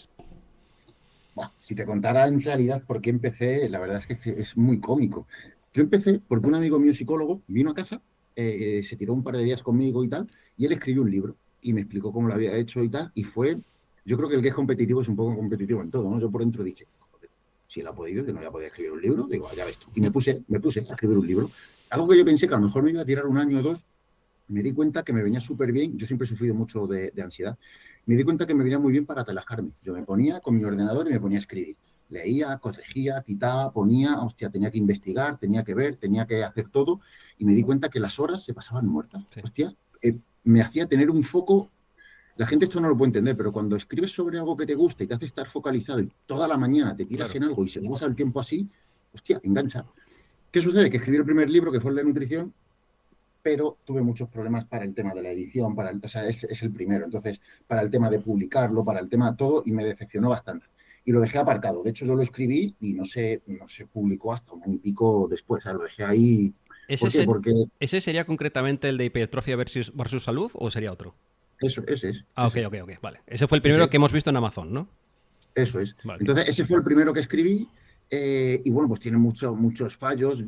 Buah, si te contara en realidad por qué empecé, la verdad es que es muy cómico. Yo empecé porque un amigo mío psicólogo vino a casa, se tiró un par de días conmigo y tal, y él escribió un libro y me explicó cómo lo había hecho y tal, y fue, yo creo que el que es competitivo es un poco competitivo en todo, ¿no? Yo por dentro dije, joder, si él ha podido, que no voy a poder escribir un libro, digo, ya ves tú. Y me puse a escribir un libro. Algo que yo pensé que a lo mejor me iba a tirar un año o dos, me di cuenta que me venía súper bien. Yo siempre he sufrido mucho de ansiedad. Me di cuenta que me venía muy bien para relajarme. Yo me ponía con mi ordenador y me ponía a escribir. Leía, corregía, quitaba, ponía, hostia, tenía que investigar, tenía que ver, tenía que hacer todo. Y me di cuenta que las horas se pasaban muertas. Sí, Hostia, me hacía tener un foco. La gente esto no lo puede entender, pero cuando escribes sobre algo que te gusta y te hace estar focalizado y toda la mañana te tiras claro. en algo y se pasa el tiempo así, hostia, engancha. ¿Qué sucede? Que escribí el primer libro, que fue el de nutrición, pero tuve muchos problemas para el tema de la edición, o sea, es el primero. Entonces, para el tema de publicarlo, para el tema de todo, y me decepcionó bastante. Y lo dejé aparcado. De hecho, yo lo escribí y no se publicó hasta un año y pico después. O sea, lo dejé ahí. ¿Ese, ¿Por qué? Porque ese sería concretamente el de hipertrofia versus salud o sería otro? eso, ese es, Ah, ok, ese, ok, ok, vale. Ese fue el ese primero es. que hemos visto en Amazon, ¿no? Eso es. Vale. Entonces, ese fue el primero que escribí. Y bueno, pues tiene muchos fallos.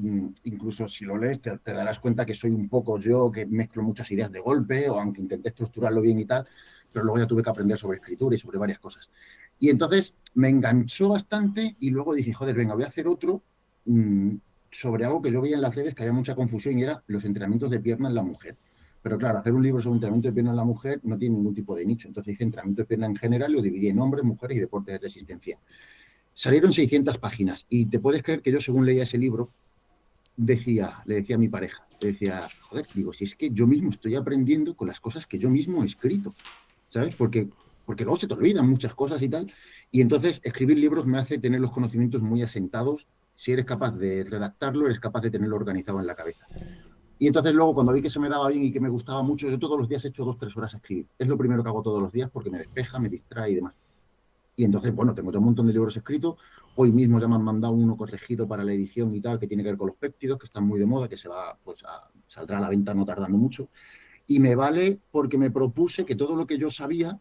Incluso si lo lees, te darás cuenta que soy un poco yo, que mezclo muchas ideas de golpe, o aunque intenté estructurarlo bien y tal, pero luego ya tuve que aprender sobre escritura y sobre varias cosas. Y entonces me enganchó bastante y luego dije, joder, venga, voy a hacer otro mmm, sobre algo que yo veía en las redes que había mucha confusión y era los entrenamientos de pierna en la mujer. Pero claro, hacer un libro sobre entrenamiento de pierna en la mujer no tiene ningún tipo de nicho. Entonces hice entrenamiento de pierna en general y lo dividí en hombres, mujeres y deportes de resistencia. Salieron 600 páginas y te puedes creer que yo, según leía ese libro, le decía a mi pareja, le decía, joder, digo, si es que yo mismo estoy aprendiendo con las cosas que yo mismo he escrito, ¿sabes? Porque luego se te olvidan muchas cosas y tal. Y entonces escribir libros me hace tener los conocimientos muy asentados. Si eres capaz de redactarlo, eres capaz de tenerlo organizado en la cabeza. Y entonces luego, cuando vi que se me daba bien y que me gustaba mucho, yo todos los días he hecho 2, 3 horas a escribir. Es lo primero que hago todos los días porque me despeja, me distrae y demás. Y entonces, bueno, tengo un montón de libros escritos. Hoy mismo ya me han mandado uno corregido para la edición y tal, que tiene que ver con los péptidos, que están muy de moda, que se va, pues, saldrá a la venta no tardando mucho. Y me vale porque me propuse que todo lo que yo sabía,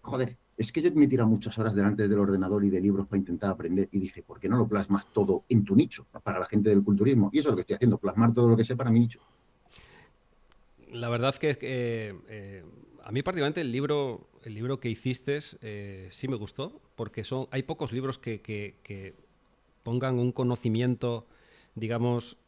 joder, es que yo me he tirado muchas horas delante del ordenador y de libros para intentar aprender. Y dije, ¿por qué no lo plasmas todo en tu nicho, para la gente del culturismo? Y eso es lo que estoy haciendo, plasmar todo lo que sé para mi nicho. La verdad que es que a mí particularmente el libro que hiciste sí me gustó, porque hay pocos libros que pongan un conocimiento, digamos,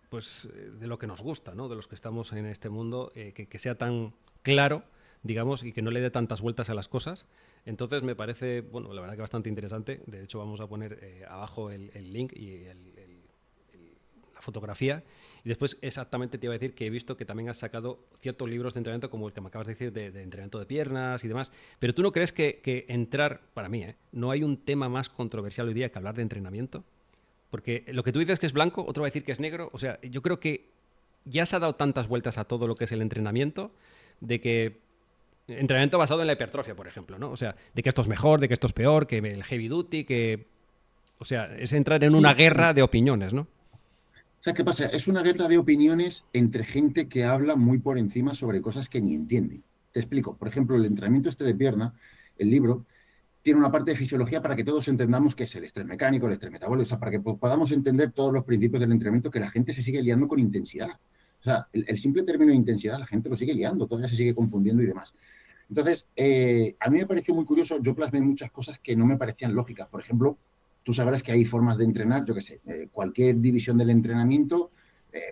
pues de lo que nos gusta, ¿no? De los que estamos en este mundo, que sea tan claro, digamos, y que no le dé tantas vueltas a las cosas. Entonces me parece, bueno, la verdad que bastante interesante. De hecho, vamos a poner abajo el link y la fotografía. Y después exactamente te iba a decir que he visto que también has sacado ciertos libros de entrenamiento, como el que me acabas de decir, de entrenamiento de piernas y demás. Pero tú no crees que entrar, para mí, no hay un tema más controversial hoy día que hablar de entrenamiento. Porque lo que tú dices que es blanco, otro va a decir que es negro. O sea, yo creo que ya se ha dado tantas vueltas a todo lo que es el entrenamiento, de que entrenamiento basado en la hipertrofia, por ejemplo, ¿no? O sea, de que esto es mejor, de que esto es peor, que el heavy duty, que... O sea, es entrar en una Sí, guerra de opiniones, ¿no? ¿sabes qué pasa? Es una guerra de opiniones entre gente que habla muy por encima sobre cosas que ni entienden. Te explico. Por ejemplo, el entrenamiento este de pierna, el libro, tiene una parte de fisiología para que todos entendamos qué es el estrés mecánico, el estrés metabólico, o sea, para que podamos entender todos los principios del entrenamiento que la gente se sigue liando con intensidad. O sea, el simple término de intensidad la gente lo sigue liando, todavía se sigue confundiendo y demás. Entonces, a mí me pareció muy curioso, yo plasmé muchas cosas que no me parecían lógicas. Por ejemplo, tú sabrás que hay formas de entrenar, yo qué sé, cualquier división del entrenamiento,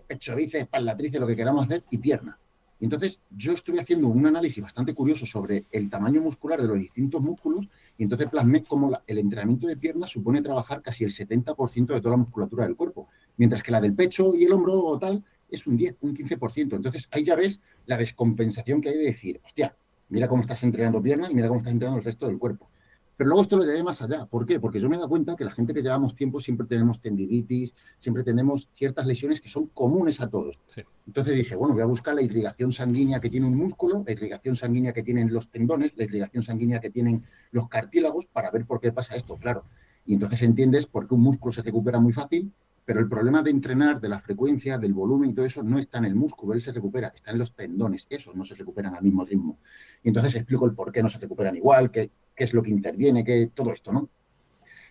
pecho, bíceps, espalda, tríceps, lo que queramos hacer, y pierna. Y entonces, yo estuve haciendo un análisis bastante curioso sobre el tamaño muscular de los distintos músculos, y entonces plasmé cómo el entrenamiento de pierna supone trabajar casi el 70% de toda la musculatura del cuerpo, mientras que la del pecho y el hombro o tal es un 10, un 15%. Entonces, ahí ya ves la descompensación que hay de decir, hostia, mira cómo estás entrenando piernas y mira cómo estás entrenando el resto del cuerpo. Pero luego esto lo llevé más allá. ¿Por qué? Porque yo me he dado cuenta que la gente que llevamos tiempo siempre tenemos tendinitis, siempre tenemos ciertas lesiones que son comunes a todos. Sí. Entonces dije, bueno, voy a buscar la irrigación sanguínea que tiene un músculo, la irrigación sanguínea que tienen los tendones, la irrigación sanguínea que tienen los cartílagos para ver por qué pasa esto, claro. Y entonces entiendes por qué un músculo se recupera muy fácil, pero el problema de entrenar, de la frecuencia, del volumen y todo eso no está en el músculo, él se recupera, está en los tendones, esos no se recuperan al mismo ritmo. Y entonces explico el por qué no se recuperan igual, qué es lo que interviene, todo esto, ¿no?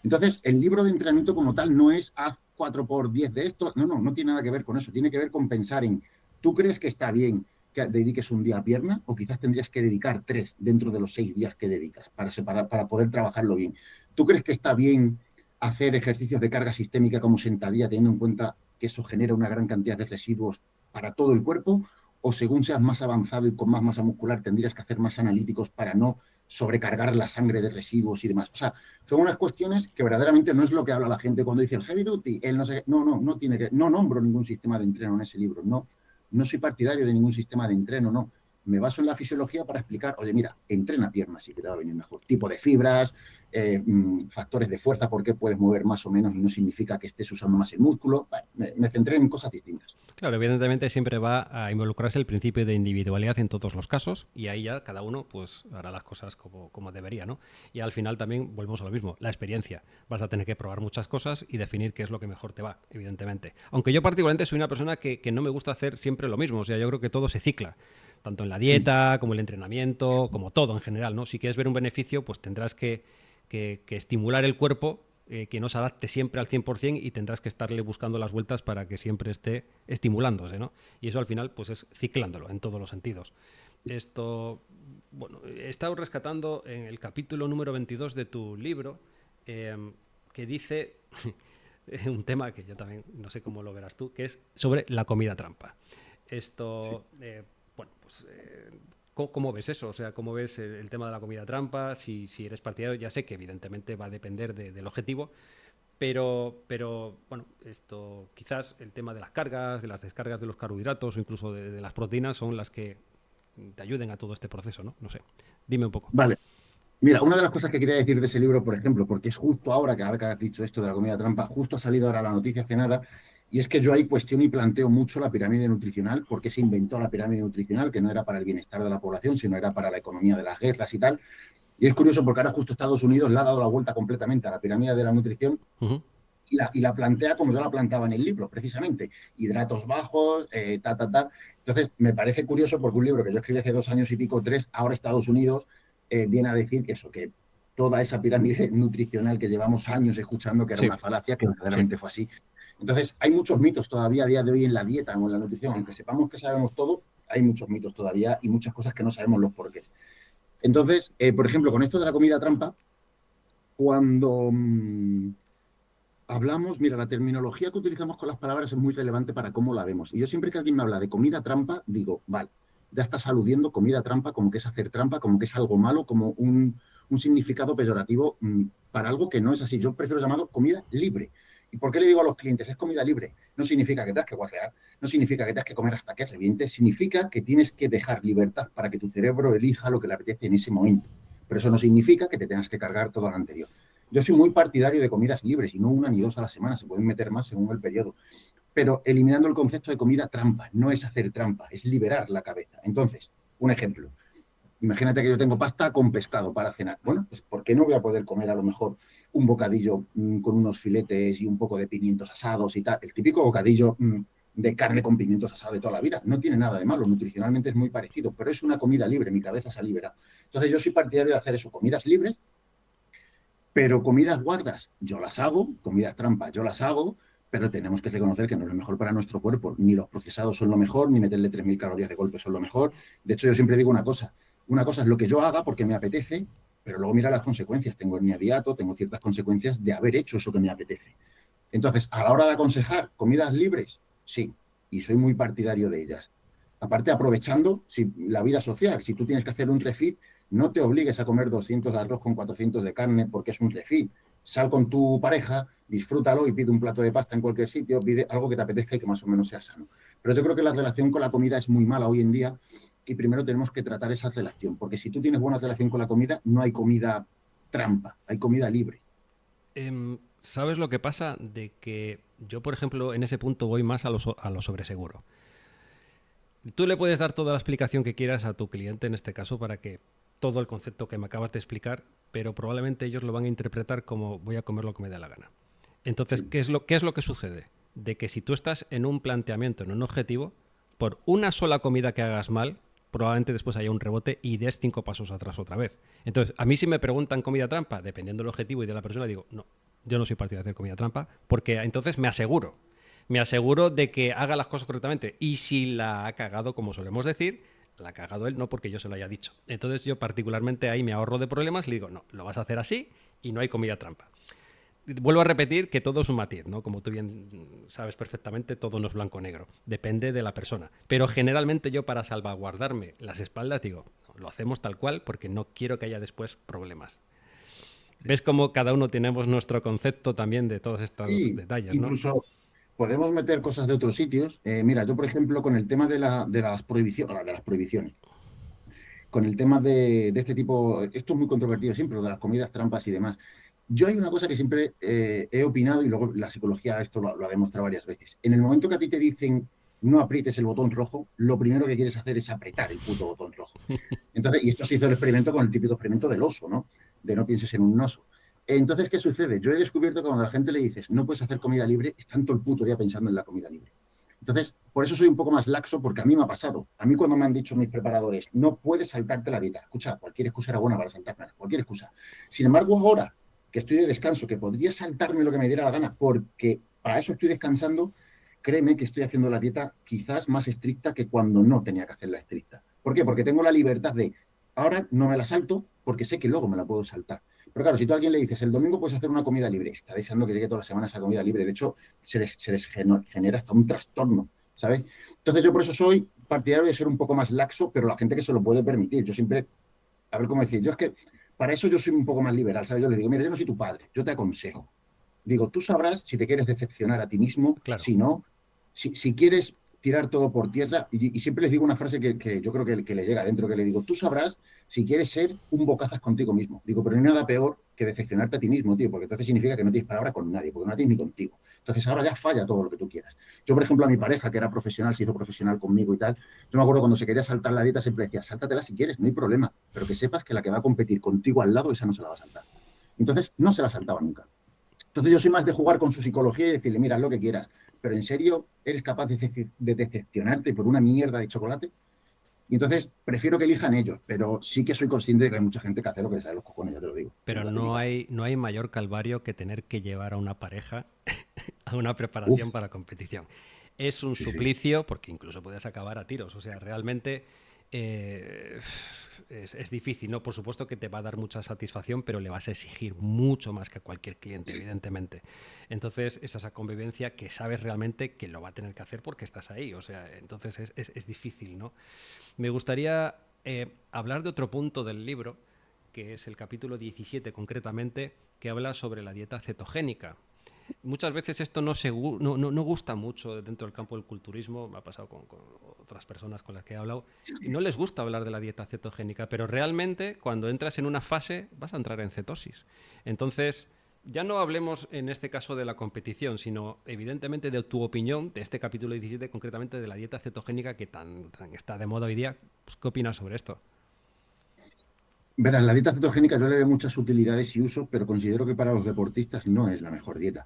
Entonces, el libro de entrenamiento como tal no es haz 4 por 10 de esto, no tiene nada que ver con eso, tiene que ver con pensar en, ¿tú crees que está bien que dediques un día a pierna o quizás tendrías que dedicar 3 dentro de los 6 días que dedicas para separar, para poder trabajarlo bien? ¿Tú crees que está bien hacer ejercicios de carga sistémica como sentadilla teniendo en cuenta que eso genera una gran cantidad de residuos para todo el cuerpo? ¿O según seas más avanzado y con más masa muscular tendrías que hacer más analíticos para no sobrecargar la sangre de residuos y demás? O sea, son unas cuestiones que verdaderamente no es lo que habla la gente cuando dice el heavy duty, él no sé, no tiene que, no nombro ningún sistema de entreno en ese libro, no soy partidario de ningún sistema de entreno, no. Me baso en la fisiología para explicar, oye, mira, entrena piernas y te va a venir mejor. Tipo de fibras, factores de fuerza, por qué puedes mover más o menos y no significa que estés usando más el músculo. Bueno, me centré en cosas distintas. Claro, evidentemente siempre va a involucrarse el principio de individualidad en todos los casos y ahí ya cada uno pues hará las cosas como debería, ¿no? Y al final también volvemos a lo mismo, la experiencia. Vas a tener que probar muchas cosas y definir qué es lo que mejor te va, evidentemente. Aunque yo particularmente soy una persona que no me gusta hacer siempre lo mismo, o sea, yo creo que todo se cicla, tanto en la Sí. dieta como el entrenamiento, como todo en general, ¿no? Si quieres ver un beneficio, pues tendrás que estimular el cuerpo, que no se adapte siempre al 100% y tendrás que estarle buscando las vueltas para que siempre esté estimulándose, ¿no? Y eso al final pues es ciclándolo en todos los sentidos. Esto, bueno, he estado rescatando en el capítulo número 22 de tu libro, eh, que dice un tema que yo también no sé cómo lo verás tú, que es sobre la comida trampa. Sí. Esto, bueno, pues ¿cómo ves eso? O sea, ¿cómo ves el tema de la comida trampa? Si eres partidario, ya sé que evidentemente va a depender del objetivo, pero bueno, esto quizás el tema de las cargas, de las descargas de los carbohidratos o incluso de las proteínas son las que te ayuden a todo este proceso, ¿no? No sé, dime un poco. Vale. Mira, una de las cosas que quería decir de ese libro, por ejemplo, porque es justo ahora que has dicho esto de la comida trampa, justo ha salido ahora la noticia hace nada, y es que yo ahí cuestiono y planteo mucho la pirámide nutricional, porque se inventó la pirámide nutricional, que no era para el bienestar de la población, sino era para la economía de las guerras y tal. Y es curioso porque ahora justo Estados Unidos le ha dado la vuelta completamente a la pirámide de la nutrición Ujú. y la plantea como yo la plantaba en el libro, precisamente. Hidratos bajos, ta. Entonces, me parece curioso porque un libro que yo escribí hace 2 años y pico, tres, ahora Estados Unidos viene a decir eso, que toda esa pirámide nutricional que llevamos años escuchando que era Sí, una falacia, que sí. verdaderamente fue así. Entonces, hay muchos mitos todavía a día de hoy en la dieta o en la nutrición, aunque sepamos que sabemos todo, hay muchos mitos todavía y muchas cosas que no sabemos los porqués. Entonces, por ejemplo, con esto de la comida trampa, cuando hablamos, mira, la terminología que utilizamos con las palabras es muy relevante para cómo la vemos. Y yo siempre que alguien me habla de comida trampa, digo, vale, ya estás aludiendo comida trampa como que es hacer trampa, como que es algo malo, como un significado peyorativo para algo que no es así. Yo prefiero llamado comida libre. ¿Y por qué le digo a los clientes es comida libre? No significa que tengas que guasear, no significa que tengas que comer hasta que reviente, significa que tienes que dejar libertad para que tu cerebro elija lo que le apetece en ese momento. Pero eso no significa que te tengas que cargar todo lo anterior. Yo soy muy partidario de comidas libres y no una ni dos a la semana, se pueden meter más según el periodo, pero eliminando el concepto de comida trampa, no es hacer trampa, es liberar la cabeza. Entonces, un ejemplo, imagínate que yo tengo pasta con pescado para cenar. Bueno, pues ¿por qué no voy a poder comer a lo mejor un bocadillo con unos filetes y un poco de pimientos asados y tal? El típico bocadillo de carne con pimientos asados de toda la vida. No tiene nada de malo, nutricionalmente es muy parecido, pero es una comida libre, mi cabeza se ha liberado. Entonces yo soy partidario de hacer eso, comidas libres, pero comidas guarras, yo las hago, comidas trampas, yo las hago, pero tenemos que reconocer que no es lo mejor para nuestro cuerpo. Ni los procesados son lo mejor, ni meterle 3.000 calorías de golpe son lo mejor. De hecho, yo siempre digo una cosa es lo que yo haga porque me apetece, pero luego mira las consecuencias. Tengo hernia de hiato, tengo ciertas consecuencias de haber hecho eso que me apetece. Entonces, a la hora de aconsejar comidas libres, sí, y soy muy partidario de ellas. Aparte, aprovechando la vida social, si tú tienes que hacer un refit, no te obligues a comer 200 de arroz con 400 de carne porque es un refit. Sal con tu pareja, disfrútalo y pide un plato de pasta en cualquier sitio, pide algo que te apetezca y que más o menos sea sano. Pero yo creo que la relación con la comida es muy mala hoy en día y primero tenemos que tratar esa relación, porque si tú tienes buena relación con la comida, no hay comida trampa, hay comida libre. ¿Sabes lo que pasa? De que yo, por ejemplo, en ese punto voy más a lo sobreseguro. Tú le puedes dar toda la explicación que quieras a tu cliente, en este caso, para que todo el concepto que me acabas de explicar, pero probablemente ellos lo van a interpretar como voy a comer lo que me dé la gana. Entonces, Sí. qué es lo que sucede? De que si tú estás en un planteamiento, en un objetivo, por una sola comida que hagas mal, probablemente después haya un rebote y des 5 pasos atrás otra vez. Entonces, a mí si me preguntan comida trampa, dependiendo del objetivo y de la persona, digo, no, yo no soy partidario de hacer comida trampa, porque entonces me aseguro de que haga las cosas correctamente. Y si la ha cagado, como solemos decir, la ha cagado él, no porque yo se lo haya dicho. Entonces yo particularmente ahí me ahorro de problemas y le digo, no, lo vas a hacer así y no hay comida trampa. Vuelvo a repetir que todo es un matiz, ¿no? Como tú bien sabes perfectamente, todo no es blanco-negro. Depende de la persona. Pero generalmente yo para salvaguardarme las espaldas digo, no, lo hacemos tal cual porque no quiero que haya después problemas. ¿Ves cómo cada uno tenemos nuestro concepto también de todos estos Y detalles, no? incluso podemos meter cosas de otros sitios. Mira, yo, por ejemplo, con el tema de las prohibiciones, con el tema de este tipo, esto es muy controvertido siempre, lo de las comidas trampas y demás. Yo hay una cosa que siempre he opinado y luego la psicología esto lo ha demostrado varias veces. En el momento que a ti te dicen no aprietes el botón rojo, lo primero que quieres hacer es apretar el puto botón rojo. Entonces, y esto se hizo el experimento con el típico experimento del oso, ¿no? De no pienses en un oso. Entonces, ¿qué sucede? Yo he descubierto que cuando a la gente le dices no puedes hacer comida libre, están todo el puto día pensando en la comida libre. Entonces, por eso soy un poco más laxo, porque a mí me ha pasado. A mí cuando me han dicho mis preparadores, no puedes saltarte la dieta. Escucha, cualquier excusa era buena para saltarme, cualquier excusa. Sin embargo, ahora que estoy de descanso, que podría saltarme lo que me diera la gana, porque para eso estoy descansando, créeme que estoy haciendo la dieta quizás más estricta que cuando no tenía que hacerla estricta. ¿Por qué? Porque tengo la libertad de, ahora no me la salto, porque sé que luego me la puedo saltar. Pero claro, si tú a alguien le dices, el domingo puedes hacer una comida libre, está deseando que llegue toda la semana esa comida libre. De hecho, se les genera hasta un trastorno, ¿sabes? Entonces yo por eso soy partidario de ser un poco más laxo, pero la gente que se lo puede permitir. Yo siempre, a ver cómo decir, yo es que para eso yo soy un poco más liberal, ¿sabes? Yo le digo, mira, yo no soy tu padre, yo te aconsejo. Digo, tú sabrás si te quieres decepcionar a ti mismo, Claro. si no, si quieres tirar todo por tierra, y siempre les digo una frase que yo creo que le llega adentro, que le digo, tú sabrás si quieres ser un bocazas contigo mismo. Digo, pero no hay nada peor que decepcionarte a ti mismo, tío, porque entonces significa que no tienes palabra con nadie, porque no tienes ni contigo. Entonces ahora ya falla todo lo que tú quieras. Yo, por ejemplo, a mi pareja, que era profesional, se hizo profesional conmigo y tal, yo me acuerdo cuando se quería saltar la dieta, siempre decía, sáltatela si quieres, no hay problema, pero que sepas que la que va a competir contigo al lado, esa no se la va a saltar. Entonces no se la saltaba nunca. Entonces yo soy más de jugar con su psicología y decirle, mira, haz lo que quieras, pero en serio, ¿eres capaz de decepcionarte por una mierda de chocolate? Y entonces prefiero que elijan ellos, pero sí que soy consciente de que hay mucha gente que hace lo que les sale los cojones, ya te lo digo, como Pero lo hace mi no pareja. hay, no hay mayor calvario que tener que llevar a una pareja a una Uf, preparación para competición. Es un sí, sí. suplicio porque incluso puedes acabar a tiros. O sea, realmente eh, es difícil, ¿no? Por supuesto que te va a dar mucha satisfacción, pero le vas a exigir mucho más que a cualquier cliente, evidentemente. Entonces, es esa convivencia que sabes realmente que lo va a tener que hacer porque estás ahí. O sea, entonces es difícil, ¿no? Me gustaría hablar de otro punto del libro, que es el capítulo 17 concretamente, que habla sobre la dieta cetogénica. Muchas veces esto no gusta mucho dentro del campo del culturismo, me ha pasado con otras personas con las que he hablado, y no les gusta hablar de la dieta cetogénica, pero realmente cuando entras en una fase vas a entrar en cetosis. Entonces, ya no hablemos en este caso de la competición, sino evidentemente de tu opinión de este capítulo 17, concretamente de la dieta cetogénica que tan está de moda hoy día. Pues, ¿qué opinas sobre esto? Verás, la dieta cetogénica yo le veo muchas utilidades y usos, pero considero que para los deportistas no es la mejor dieta.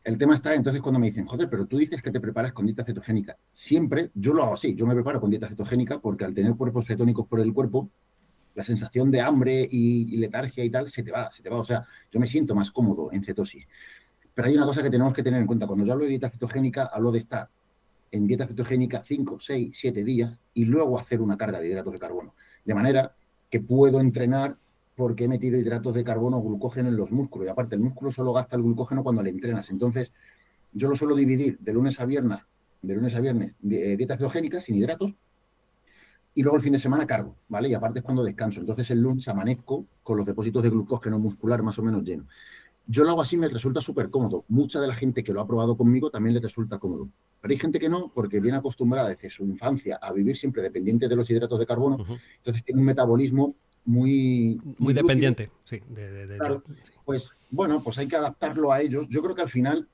El tema está entonces cuando me dicen, joder, pero tú dices que te preparas con dieta cetogénica. Siempre yo lo hago así, yo me preparo con dieta cetogénica porque al tener cuerpos cetónicos por el cuerpo, la sensación de hambre y letargia y tal se te va. O sea, yo me siento más cómodo en cetosis. Pero hay una cosa que tenemos que tener en cuenta. Cuando yo hablo de dieta cetogénica, hablo de estar en dieta cetogénica 5, 6, 7 días y luego hacer una carga de hidratos de carbono. De manera que puedo entrenar porque he metido hidratos de carbono o glucógeno en los músculos. Y aparte, el músculo solo gasta el glucógeno cuando le entrenas. Entonces, yo lo suelo dividir de lunes a viernes, dieta cetogénica sin hidratos, y luego el fin de semana cargo, ¿vale? Y aparte es cuando descanso. Entonces el lunes amanezco con los depósitos de glucógeno muscular más o menos llenos. Yo lo hago así, me resulta súper cómodo. Mucha de la gente que lo ha probado conmigo también le resulta cómodo. Pero hay gente que no, porque viene acostumbrada desde su infancia a vivir siempre dependiente de los hidratos de carbono, Ujú. entonces tiene un metabolismo muy, Muy muy lúcido. dependiente, sí, Claro, sí. pues bueno, pues hay que adaptarlo a ellos. Yo creo que al final,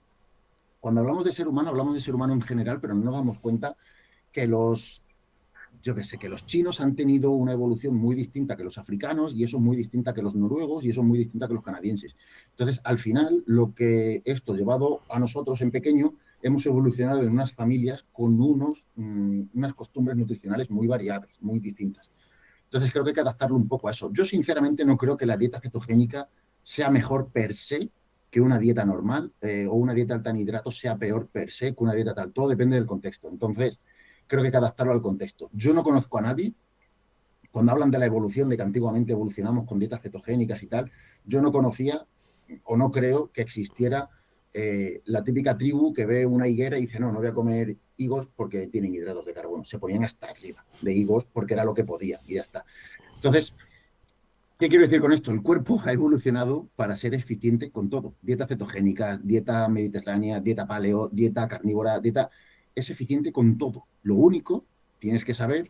cuando hablamos de ser humano en general, pero no nos damos cuenta que yo que sé, que los chinos han tenido una evolución muy distinta que los africanos y eso es muy distinta que los noruegos y eso es muy distinta que los canadienses. Entonces, al final, lo que esto llevado a nosotros en pequeño, hemos evolucionado en unas familias con unas costumbres nutricionales muy variables, muy distintas. Entonces, creo que hay que adaptarlo un poco a eso. Yo, sinceramente, no creo que la dieta cetogénica sea mejor per se que una dieta normal o una dieta alta en hidratos sea peor per se que una dieta tal. Todo depende del contexto. Entonces, creo que hay que adaptarlo al contexto. Yo no conozco a nadie, cuando hablan de la evolución, de que antiguamente evolucionamos con dietas cetogénicas y tal, yo no conocía o no creo que existiera la típica tribu que ve una higuera y dice, no, no voy a comer higos porque tienen hidratos de carbono. Se ponían hasta arriba de higos porque era lo que podía y ya está. Entonces, ¿qué quiero decir con esto? El cuerpo ha evolucionado para ser eficiente con todo. Dieta cetogénica, dieta mediterránea, dieta paleo, dieta carnívora, dieta... Es eficiente con todo. Lo único, tienes que saber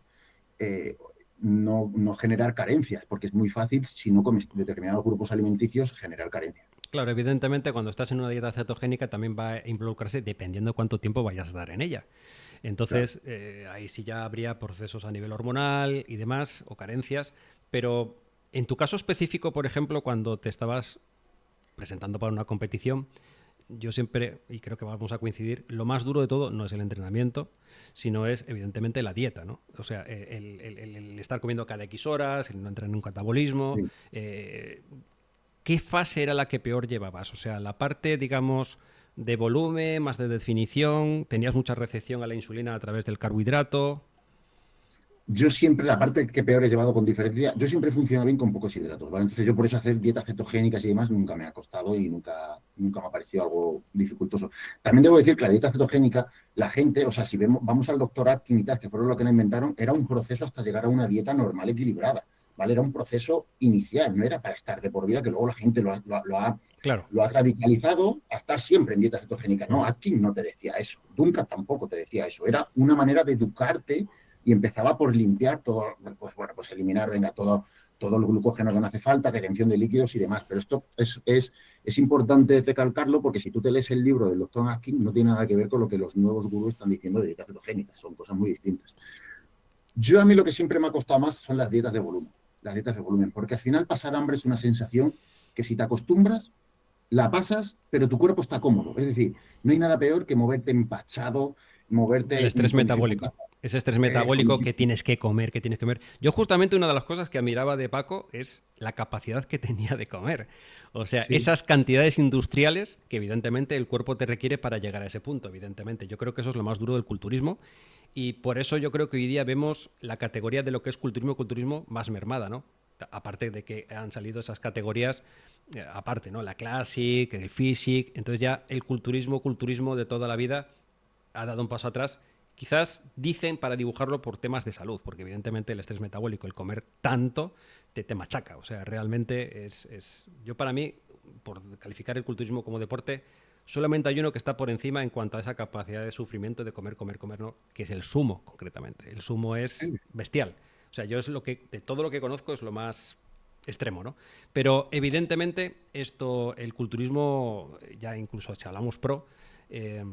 eh, no generar carencias, porque es muy fácil, si no comes determinados grupos alimenticios, generar carencias. Claro, evidentemente cuando estás en una dieta cetogénica también va a involucrarse dependiendo de cuánto tiempo vayas a dar en ella. Claro. Entonces, ahí sí ya habría procesos a nivel hormonal y demás, o carencias, pero en tu caso específico, por ejemplo, cuando te estabas presentando para una competición, yo siempre, y creo que vamos a coincidir, lo más duro de todo no es el entrenamiento, sino es evidentemente la dieta, ¿no? O sea, el estar comiendo cada X horas, el no entrar en un catabolismo. Sí. ¿Qué fase era la que peor llevabas? O sea, la parte, digamos, de volumen, más de definición, tenías mucha recepción a la insulina a través del carbohidrato. Yo siempre, la parte que peor he llevado con diferencia, yo siempre funciono bien con pocos hidratos, ¿vale? Entonces yo por eso hacer dietas cetogénicas y demás nunca me ha costado y nunca me ha parecido algo dificultoso. También debo decir que la dieta cetogénica, la gente, o sea, si vamos al doctor Atkins y tal, que fueron los que la inventaron, era un proceso hasta llegar a una dieta normal equilibrada, ¿vale? Era un proceso inicial, no era para estar de por vida, que luego la gente Claro. lo ha radicalizado a estar siempre en dieta cetogénica. No, Ujú. Atkins no te decía eso, Duncan tampoco te decía eso, era una manera de educarte y empezaba por limpiar todo, pues bueno, pues eliminar, venga, todo. todo el glucógeno que no hace falta, retención de líquidos y demás. Pero esto es importante recalcarlo porque si tú te lees el libro del doctor Atkin, no tiene nada que ver con lo que los nuevos gurús están diciendo de dieta cetogénica, son cosas muy distintas. Yo a mí lo que siempre me ha costado más son las dietas de volumen, porque al final pasar hambre es una sensación que si te acostumbras, la pasas, pero tu cuerpo está cómodo. Es decir, no hay nada peor que moverte empachado, El moverte estrés con metabólico. dificultad. Ese estrés Con metabólico que dificultad. tienes que comer, que tienes que comer. Yo justamente una de las cosas que admiraba de Paco es la capacidad que tenía de comer. O sea, Sí, esas cantidades industriales que evidentemente el cuerpo te requiere para llegar a ese punto, evidentemente. Yo creo que eso es lo más duro del culturismo y por eso yo creo que hoy día vemos la categoría de lo que es culturismo más mermada, ¿no? Aparte de que han salido esas categorías, aparte, ¿no? La Classic, el Physique, entonces ya el culturismo de toda la vida ha dado un paso atrás. Quizás dicen para dibujarlo por temas de salud, porque evidentemente el estrés metabólico, el comer tanto, te machaca. O sea, realmente yo para mí, por calificar el culturismo como deporte, solamente hay uno que está por encima en cuanto a esa capacidad de sufrimiento de comer, comer, comer, ¿no? Que es el sumo, concretamente. El sumo es bestial. O sea, yo es lo que, de todo lo que conozco, es lo más extremo, ¿no? Pero evidentemente el culturismo, ya incluso si hablamos pro, eh,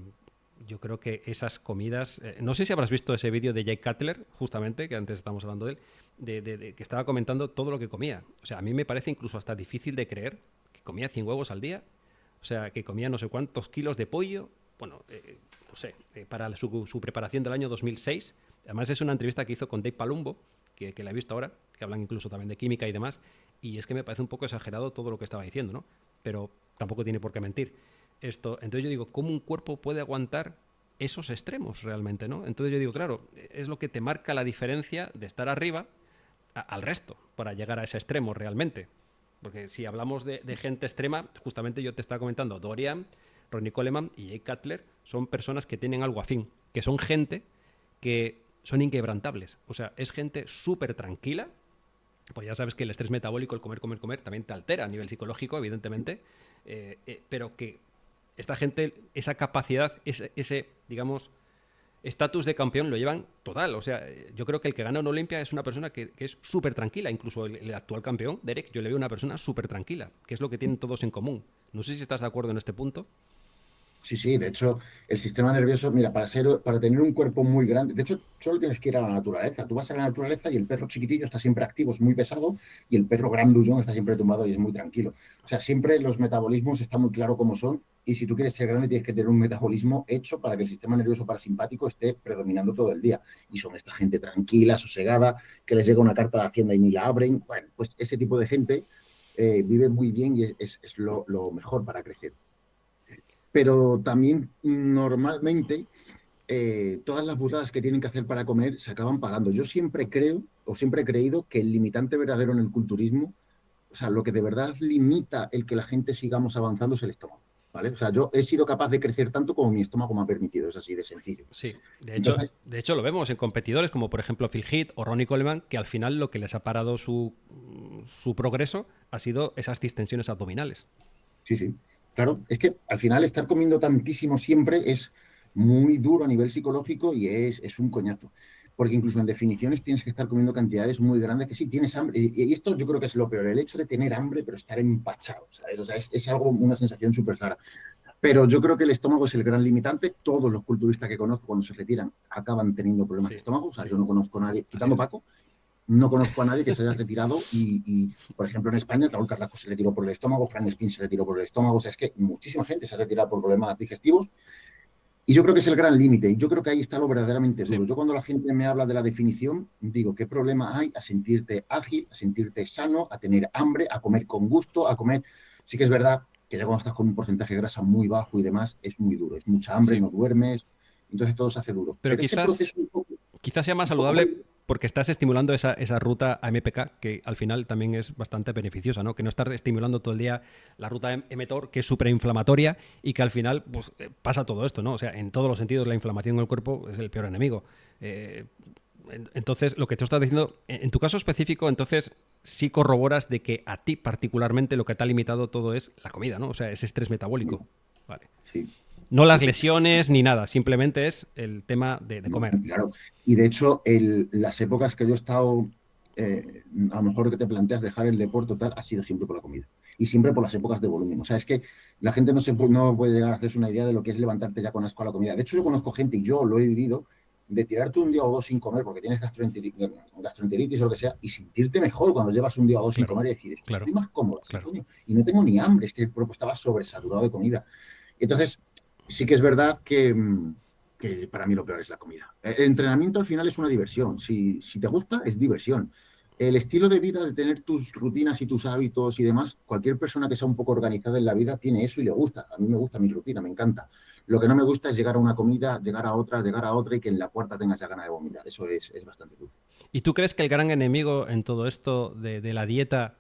yo creo que esas comidas, no sé si habrás visto ese vídeo de Jake Cutler, justamente, que antes estábamos hablando de él, que estaba comentando todo lo que comía. O sea, a mí me parece incluso hasta difícil de creer que comía 100 huevos al día, o sea, que comía no sé cuántos kilos de pollo, bueno, no sé, para su preparación del año 2006. Además es una entrevista que hizo con Dave Palumbo, que la he visto ahora, que hablan incluso también de química y demás, y es que me parece un poco exagerado todo lo que estaba diciendo, ¿no? Pero tampoco tiene por qué mentir. Entonces yo digo, ¿cómo un cuerpo puede aguantar esos extremos realmente, ¿no? Entonces yo digo, claro, es lo que te marca la diferencia de estar arriba al resto para llegar a ese extremo realmente. Porque si hablamos de gente extrema, justamente yo te estaba comentando, Dorian, Ronnie Coleman y Jake Cutler son personas que tienen algo afín, que son gente que son inquebrantables. O sea, es gente súper tranquila, pues ya sabes que el estrés metabólico, el comer, comer, comer, también te altera a nivel psicológico, evidentemente, pero que esta gente, esa capacidad, digamos, estatus de campeón lo llevan total. O sea, yo creo que el que gana en Olimpia es una persona que es súper tranquila. Incluso el actual campeón, Derek, yo le veo una persona súper tranquila, que es lo que tienen todos en común. No sé si estás de acuerdo en este punto. sí, sí, de hecho, el sistema nervioso, mira, para tener un cuerpo muy grande, de hecho, solo tienes que ir a la naturaleza. Tú vas a la naturaleza y el perro chiquitillo está siempre activo, es muy pesado, y el perro grandullón está siempre tumbado y es muy tranquilo. O sea, siempre los metabolismos están muy claros cómo son, y si tú quieres ser grande, tienes que tener un metabolismo hecho para que el sistema nervioso parasimpático esté predominando todo el día. Y son esta gente tranquila, sosegada, que les llega una carta de Hacienda y ni la abren. Bueno, pues ese tipo de gente vive muy bien y es lo mejor para crecer. Pero también normalmente todas las putadas que tienen que hacer para comer se acaban pagando. Yo siempre creo, o siempre he creído, que el limitante verdadero en el culturismo, o sea, lo que de verdad limita el que la gente sigamos avanzando es el estómago, ¿vale? O sea, yo he sido capaz de crecer tanto como mi estómago me ha permitido, es así de sencillo. Sí, Entonces, de hecho lo vemos en competidores como por ejemplo Phil Heath o Ronnie Coleman, que al final lo que les ha parado su progreso ha sido esas distensiones abdominales. sí, sí. Claro, es que al final estar comiendo tantísimo siempre es muy duro a nivel psicológico y es un coñazo. Porque incluso en definiciones tienes que estar comiendo cantidades muy grandes que sí, tienes hambre. Y esto yo creo que es lo peor, el hecho de tener hambre pero estar empachado, ¿sabes? O sea, es algo, una sensación súper rara. Pero yo creo que el estómago es el gran limitante. Todos los culturistas que conozco cuando se retiran acaban teniendo problemas de Sí, estómago. O sea, sí, yo no conozco a nadie, así quitando es. Paco, no conozco a nadie que se haya retirado por ejemplo, en España, Raúl Carrasco se retiró por el estómago, Frank Spin se retiró por el estómago. O sea, es que muchísima gente se ha retirado por problemas digestivos y yo creo que es el gran límite y yo creo que ahí está lo verdaderamente Sí. duro. Yo cuando la gente me habla de la definición, digo, ¿qué problema hay a sentirte ágil, a sentirte sano, a tener hambre, a comer con gusto, a comer? Sí que es verdad que ya cuando estás con un porcentaje de grasa muy bajo y demás, es muy duro, es mucha hambre, Sí. no duermes, entonces todo se hace duro. Pero Pero ese proceso quizás sea más un poco saludable porque estás estimulando esa ruta AMPK, que al final también es bastante beneficiosa, ¿no? Que no estar estimulando todo el día la ruta mTOR, que es súper inflamatoria y que al final pues, pasa todo esto, ¿no? O sea, en todos los sentidos la inflamación en el cuerpo es el peor enemigo. Entonces, lo que tú estás diciendo, en tu caso específico, entonces sí corroboras de que a ti particularmente lo que te ha limitado todo es la comida, ¿no? O sea, ese estrés metabólico. Vale. sí, No sí, las sí. lesiones ni nada, simplemente es el tema de No, comer. claro. Y de hecho, las épocas que yo he estado a lo mejor que te planteas dejar el deporte o tal, ha sido siempre por la comida. Y siempre por las épocas de volumen. O sea, es que la gente no puede llegar a hacerse una idea de lo que es levantarte ya con asco a la comida. De hecho, yo conozco gente, y yo lo he vivido, de tirarte un día o dos sin comer porque tienes gastroenteritis o lo que sea, y sentirte mejor cuando llevas un día o dos sin Claro, comer y decir, es que claro, estoy más cómodo así, claro. coño, y no tengo ni hambre, es que el cuerpo estaba sobresaturado de comida. Entonces, sí que es verdad que para mí lo peor es la comida. El entrenamiento al final es una diversión. Si te gusta, es diversión. El estilo de vida, de tener tus rutinas y tus hábitos y demás, cualquier persona que sea un poco organizada en la vida tiene eso y le gusta. A mí me gusta mi rutina, me encanta. Lo que no me gusta es llegar a una comida, llegar a otra y que en la cuarta tengas ya ganas de vomitar. Eso es bastante duro. ¿Y tú crees que el gran enemigo en todo esto de la dieta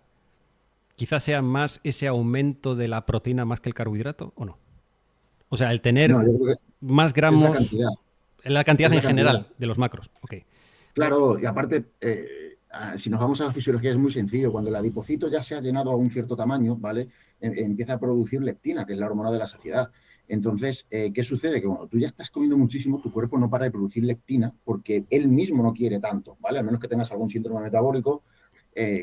quizás sea más ese aumento de la proteína más que el carbohidrato o no? O sea, el No, tener yo creo más que es la gramos, cantidad. la cantidad Es en la cantidad. general de los macros. Ok. Claro, y aparte, si nos vamos a la fisiología es muy sencillo. Cuando el adipocito ya se ha llenado a un cierto tamaño, ¿vale? Empieza a producir leptina, que es la hormona de la saciedad. Entonces, ¿qué sucede? Que cuando tú ya estás comiendo muchísimo, tu cuerpo no para de producir leptina porque él mismo no quiere tanto, ¿vale? A menos que tengas algún síndrome metabólico,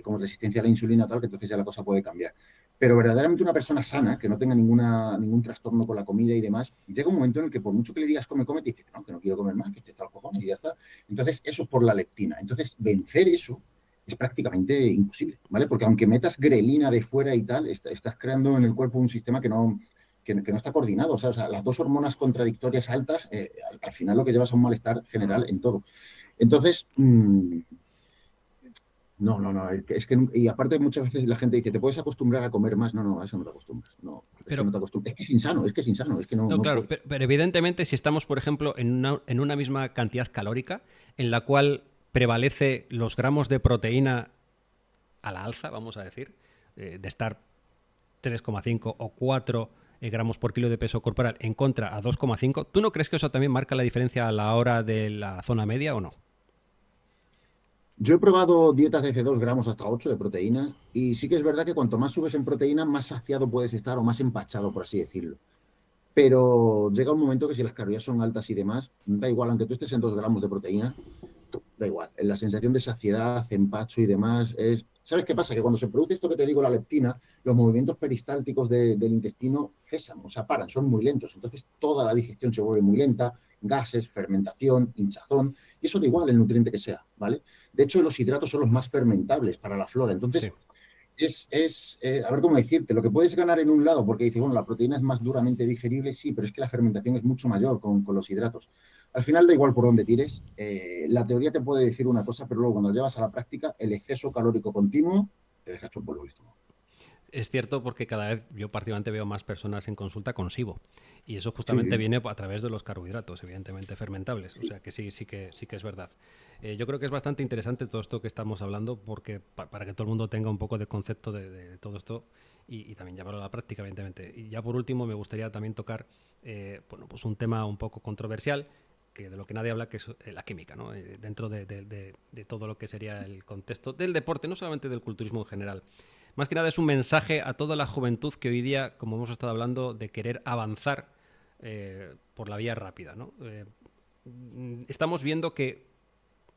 como resistencia a la insulina, tal, que entonces ya la cosa puede cambiar. Pero verdaderamente una persona sana, que no tenga ningún trastorno con la comida y demás, llega un momento en el que por mucho que le digas come, come, te dice que no quiero comer más, que estoy hasta los cojones y ya está. Entonces, eso es por la leptina. Entonces, vencer eso es prácticamente imposible, ¿vale? Porque aunque metas grelina de fuera y tal, estás creando en el cuerpo un sistema que no está coordinado. O sea, las dos hormonas contradictorias altas, al final lo que llevas a un malestar general en todo. Entonces, no, y aparte muchas veces la gente dice, ¿te puedes acostumbrar a comer más? No, a eso no te acostumbras. No, es que Pero, no te acostumbras. Es que no, no, no claro, puedes. pero evidentemente si estamos, por ejemplo, en una misma cantidad calórica en la cual prevalece los gramos de proteína a la alza, vamos a decir, de estar 3,5 o 4 gramos por kilo de peso corporal en contra a 2,5, ¿tú no crees que eso también marca la diferencia a la hora de la zona media o no? Yo he probado dietas desde 2 gramos hasta 8 de proteína y sí que es verdad que cuanto más subes en proteína, más saciado puedes estar o más empachado, por así decirlo. Pero llega un momento que si las calorías son altas y demás, da igual, aunque tú estés en 2 gramos de proteína, da igual. La sensación de saciedad, empacho y demás es... ¿Sabes qué pasa? Que cuando se produce esto que te digo, la leptina, los movimientos peristálticos del intestino cesan, o sea, paran, son muy lentos. Entonces toda la digestión se vuelve muy lenta, gases, fermentación, hinchazón, y eso da igual el nutriente que sea, ¿vale? De hecho, los hidratos son los más fermentables para la flora. Sí. Entonces, a ver cómo decirte, lo que puedes ganar en un lado, porque dices, bueno, la proteína es más duramente digerible, sí, pero es que la fermentación es mucho mayor con los hidratos. Al final da igual por dónde tires, la teoría te puede decir una cosa, pero luego cuando lo llevas a la práctica, el exceso calórico continuo te deja hecho un polvo el estómago. Es cierto porque cada vez yo particularmente veo más personas en consulta con SIBO y eso Sí, justamente viene a través de los carbohidratos, evidentemente fermentables, o sí. sea que sí que es verdad. Yo creo que es bastante interesante todo esto que estamos hablando porque para que todo el mundo tenga un poco de concepto de todo esto y también llevarlo a la práctica, evidentemente. Y ya por último me gustaría también tocar bueno, pues un tema un poco controversial que de lo que nadie habla, que es la química, ¿no? Dentro de todo lo que sería el contexto del deporte, no solamente del culturismo en general. Más que nada es un mensaje a toda la juventud que hoy día, como hemos estado hablando, de querer avanzar por la vía rápida, ¿no? Estamos viendo que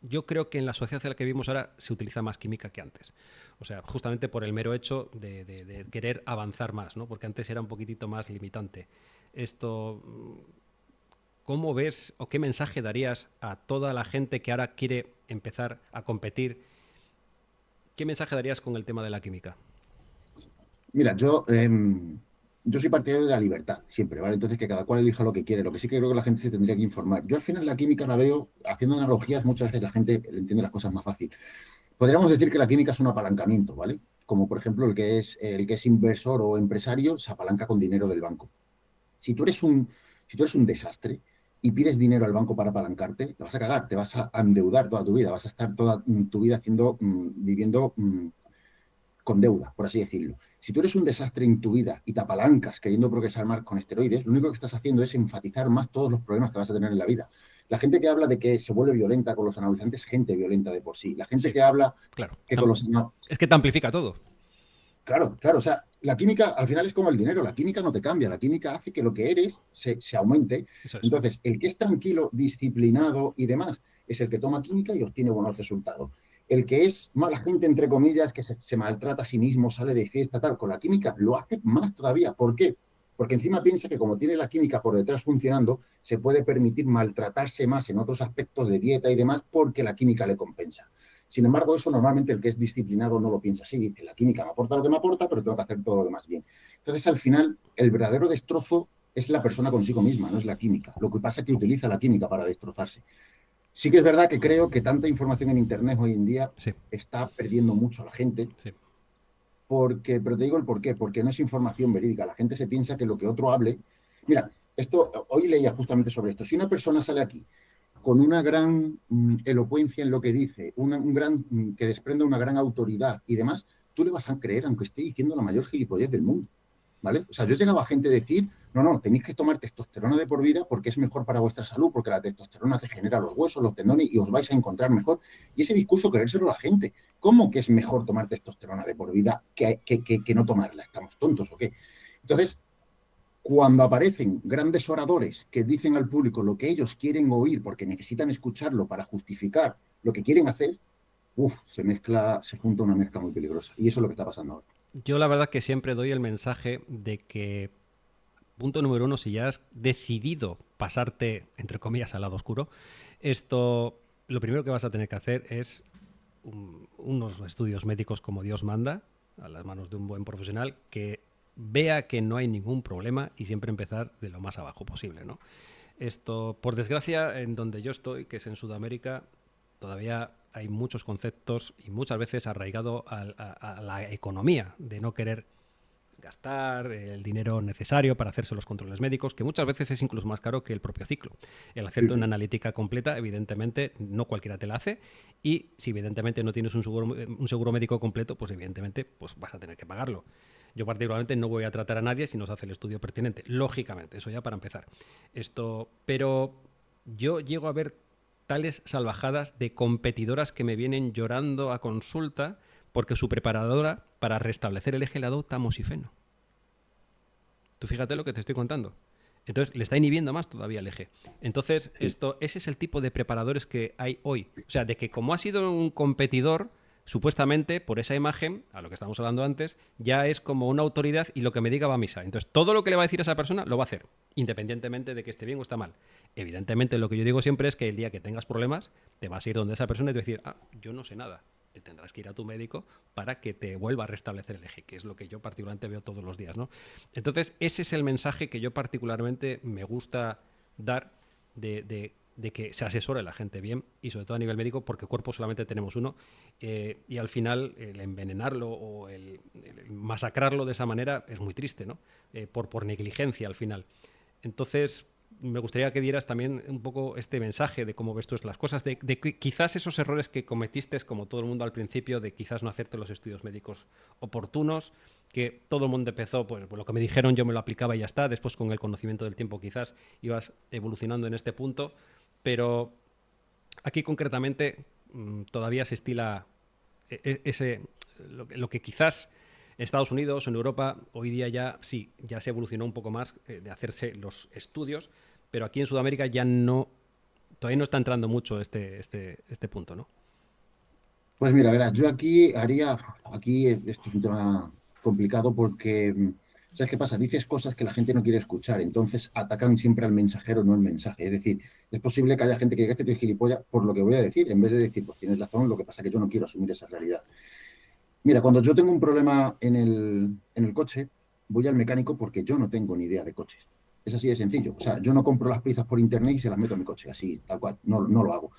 yo creo que en la sociedad en la que vivimos ahora se utiliza más química que antes. O sea, justamente por el mero hecho de querer avanzar más, ¿no? Porque antes era un poquitito más limitante. Esto, ¿cómo ves o qué mensaje darías a toda la gente que ahora quiere empezar a competir? ¿Qué mensaje darías con el tema de la química? Mira, yo soy partidario de la libertad, siempre, ¿vale? Entonces, que cada cual elija lo que quiere. Lo que sí que creo que la gente se tendría que informar. Yo al final la química la veo, haciendo analogías, muchas veces la gente le entiende las cosas más fácil. Podríamos decir que la química es un apalancamiento, ¿vale? Como por ejemplo el que es inversor o empresario se apalanca con dinero del banco. Si tú eres un, si tú eres un desastre y pides dinero al banco para apalancarte, te vas a cagar, te vas a endeudar toda tu vida, vas a estar toda tu vida viviendo con deuda, por así decirlo. Si tú eres un desastre en tu vida y te apalancas queriendo progresar más con esteroides, lo único que estás haciendo es enfatizar más todos los problemas que vas a tener en la vida. La gente que habla de que se vuelve violenta con los anabolizantes es gente violenta de por sí. La gente Sí, que habla claro. que con los... Es que te amplifica todo. Claro, claro, o sea, la química al final es como el dinero, la química no te cambia, la química hace que lo que eres se aumente. Eso es. Entonces, el que es tranquilo, disciplinado y demás, es el que toma química y obtiene buenos resultados. el que es mala gente, entre comillas, que se maltrata a sí mismo, sale de fiesta, tal, con la química lo hace más todavía. ¿Por qué? Porque encima piensa que como tiene la química por detrás funcionando, se puede permitir maltratarse más en otros aspectos de dieta y demás porque la química le compensa. Sin embargo, eso normalmente el que es disciplinado no lo piensa así. Dice, la química me aporta lo que me aporta, pero tengo que hacer todo lo demás bien. Entonces, al final, el verdadero destrozo es la persona consigo misma, no es la química. Lo que pasa es que utiliza la química para destrozarse. Sí que es verdad que creo que tanta información en Internet hoy en día Sí, está perdiendo mucho a la gente, sí. porque, pero te digo el por qué, porque no es información verídica. La gente se piensa que lo que otro hable... Mira, esto, hoy leía justamente sobre esto. Si una persona sale aquí con una gran elocuencia en lo que dice, que desprenda una gran autoridad y demás, tú le vas a creer aunque esté diciendo la mayor gilipollez del mundo. ¿Vale? O sea, yo llegaba a gente a decir, no, tenéis que tomar testosterona de por vida porque es mejor para vuestra salud, porque la testosterona te genera los huesos, los tendones y os vais a encontrar mejor. Y ese discurso creérselo a la gente. ¿Cómo que es mejor tomar testosterona de por vida que no tomarla? ¿Estamos tontos o qué? Entonces, cuando aparecen grandes oradores que dicen al público lo que ellos quieren oír porque necesitan escucharlo para justificar lo que quieren hacer, se junta una mezcla muy peligrosa. Y eso es lo que está pasando ahora. Yo la verdad que siempre doy el mensaje de que, punto número uno, si ya has decidido pasarte, entre comillas, al lado oscuro, esto, lo primero que vas a tener que hacer es unos estudios médicos como Dios manda, a las manos de un buen profesional, que vea que no hay ningún problema y siempre empezar de lo más abajo posible, ¿no? Esto, por desgracia, en donde yo estoy, que es en Sudamérica, todavía hay muchos conceptos y muchas veces arraigado a la economía, de no querer gastar el dinero necesario para hacerse los controles médicos, que muchas veces es incluso más caro que el propio ciclo. El hacerte una analítica completa, evidentemente, no cualquiera te la hace, y si evidentemente no tienes un seguro médico completo, pues evidentemente pues vas a tener que pagarlo. Yo particularmente no voy a tratar a nadie si no se hace el estudio pertinente, lógicamente, eso ya para empezar. Pero yo llego a ver tales salvajadas de competidoras que me vienen llorando a consulta porque su preparadora para restablecer el eje le ha dado tamoxifeno. Tú fíjate lo que te estoy contando. Entonces le está inhibiendo más todavía el eje. Entonces, ese es el tipo de preparadores que hay hoy. O sea, de que como ha sido un competidor, supuestamente, por esa imagen, a lo que estábamos hablando antes, ya es como una autoridad y lo que me diga va a misa. Entonces, todo lo que le va a decir a esa persona lo va a hacer, independientemente de que esté bien o está mal. Evidentemente, lo que yo digo siempre es que el día que tengas problemas, te vas a ir donde esa persona y te vas a decir, yo no sé nada. Te tendrás que ir a tu médico para que te vuelva a restablecer el eje, que es lo que yo particularmente veo todos los días, ¿no? Entonces, ese es el mensaje que yo particularmente me gusta dar de que se asesore la gente bien y sobre todo a nivel médico porque cuerpo solamente tenemos uno y al final el envenenarlo o el masacrarlo de esa manera es muy triste, ¿no? Por negligencia al final. Entonces, me gustaría que dieras también un poco este mensaje de cómo ves tú las cosas, de que quizás esos errores que cometiste, como todo el mundo al principio, de quizás no hacerte los estudios médicos oportunos, que todo el mundo empezó, pues lo que me dijeron yo me lo aplicaba y ya está, después con el conocimiento del tiempo quizás ibas evolucionando en este punto, pero aquí concretamente todavía se estila ese, lo que quizás en Estados Unidos o en Europa hoy día ya sí, ya se evolucionó un poco más de hacerse los estudios, pero aquí en Sudamérica ya no, todavía no está entrando mucho este punto, ¿no? Pues mira, verás, yo aquí esto es un tema complicado porque, ¿sabes qué pasa? Dices cosas que la gente no quiere escuchar, entonces atacan siempre al mensajero, no al mensaje. Es decir, es posible que haya gente que diga, este tío es gilipollas por lo que voy a decir, en vez de decir, pues tienes razón, lo que pasa es que yo no quiero asumir esa realidad. Mira, cuando yo tengo un problema en el coche, voy al mecánico porque yo no tengo ni idea de coches. Es así de sencillo. O sea, yo no compro las piezas por internet y se las meto a mi coche, así, tal cual. No lo hago.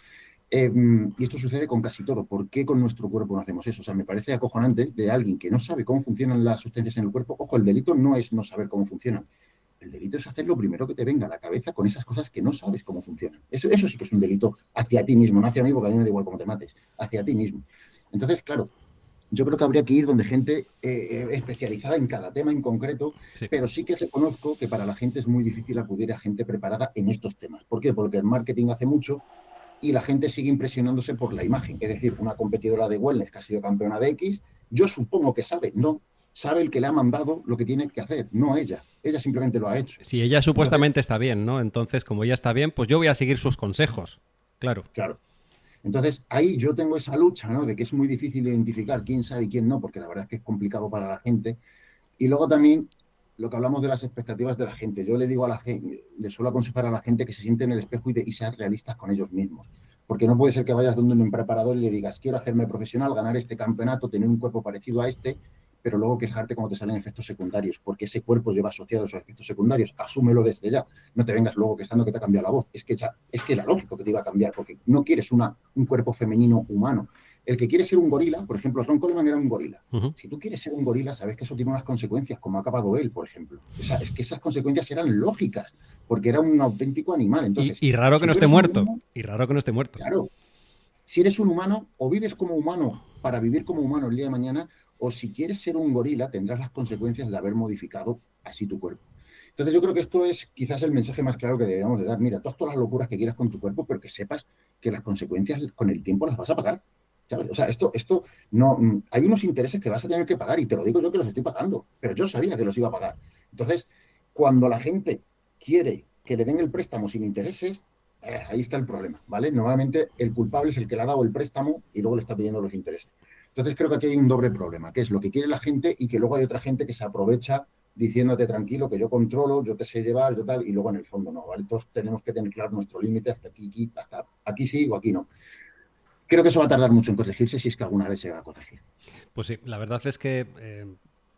Y esto sucede con casi todo. ¿Por qué con nuestro cuerpo no hacemos eso? O sea, me parece acojonante de alguien que no sabe cómo funcionan las sustancias en el cuerpo. Ojo, el delito no es no saber cómo funcionan. El delito es hacer lo primero que te venga a la cabeza con esas cosas que no sabes cómo funcionan. Eso sí que es un delito hacia ti mismo, no hacia mí, porque a mí me da igual cómo te mates, hacia ti mismo. Entonces, claro, yo creo que habría que ir donde gente especializada en cada tema en concreto, Sí. pero sí que reconozco que para la gente es muy difícil acudir a gente preparada en estos temas. ¿Por qué? Porque el marketing hace mucho y la gente sigue impresionándose por la imagen. Es decir, una competidora de wellness que ha sido campeona de X, yo supongo que sabe, no, sabe el que le ha mandado lo que tiene que hacer, no ella. Ella simplemente lo ha hecho. Si ella Entonces, supuestamente está bien, ¿no? Entonces, como ella está bien, pues yo voy a seguir sus consejos. Claro. claro. Entonces, ahí yo tengo esa lucha, ¿no? De que es muy difícil identificar quién sabe y quién no, porque la verdad es que es complicado para la gente. Y luego también lo que hablamos de las expectativas de la gente. Yo le digo a la gente, le suelo aconsejar a la gente que se siente en el espejo y sean realistas con ellos mismos. Porque no puede ser que vayas donde un preparador y le digas, quiero hacerme profesional, ganar este campeonato, tener un cuerpo parecido a este, pero luego quejarte cuando te salen efectos secundarios, porque ese cuerpo lleva asociados a efectos secundarios. Asúmelo desde ya. No te vengas luego quejando que te ha cambiado la voz. Es que era lógico que te iba a cambiar, porque no quieres un cuerpo femenino humano. El que quiere ser un gorila, por ejemplo, Ron Coleman era un gorila. Ujú. Si tú quieres ser un gorila, sabes que eso tiene unas consecuencias, como ha acabado él, por ejemplo. Es que esas consecuencias eran lógicas, porque era un auténtico animal. Entonces, Y raro que si no tú esté eres un muerto. humano, Y raro que no esté muerto. claro, si eres un humano, o vives como humano para vivir como humano el día de mañana, o si quieres ser un gorila, tendrás las consecuencias de haber modificado así tu cuerpo. Entonces, yo creo que esto es quizás el mensaje más claro que deberíamos de dar. Mira, tú haz todas las locuras que quieras con tu cuerpo, pero que sepas que las consecuencias con el tiempo las vas a pagar. ¿Sabes? O sea, esto no. Hay unos intereses que vas a tener que pagar, y te lo digo yo que los estoy pagando, pero yo sabía que los iba a pagar. Entonces, cuando la gente quiere que le den el préstamo sin intereses, ahí está el problema, ¿vale? Normalmente el culpable es el que le ha dado el préstamo y luego le está pidiendo los intereses. Entonces creo que aquí hay un doble problema, que es lo que quiere la gente y que luego hay otra gente que se aprovecha diciéndote tranquilo, que yo controlo, yo te sé llevar, yo tal, y luego en el fondo no, ¿vale? Todos tenemos que tener claro nuestro límite hasta aquí sí o aquí no. Creo que eso va a tardar mucho en corregirse si es que alguna vez se va a corregir. Pues sí, la verdad es que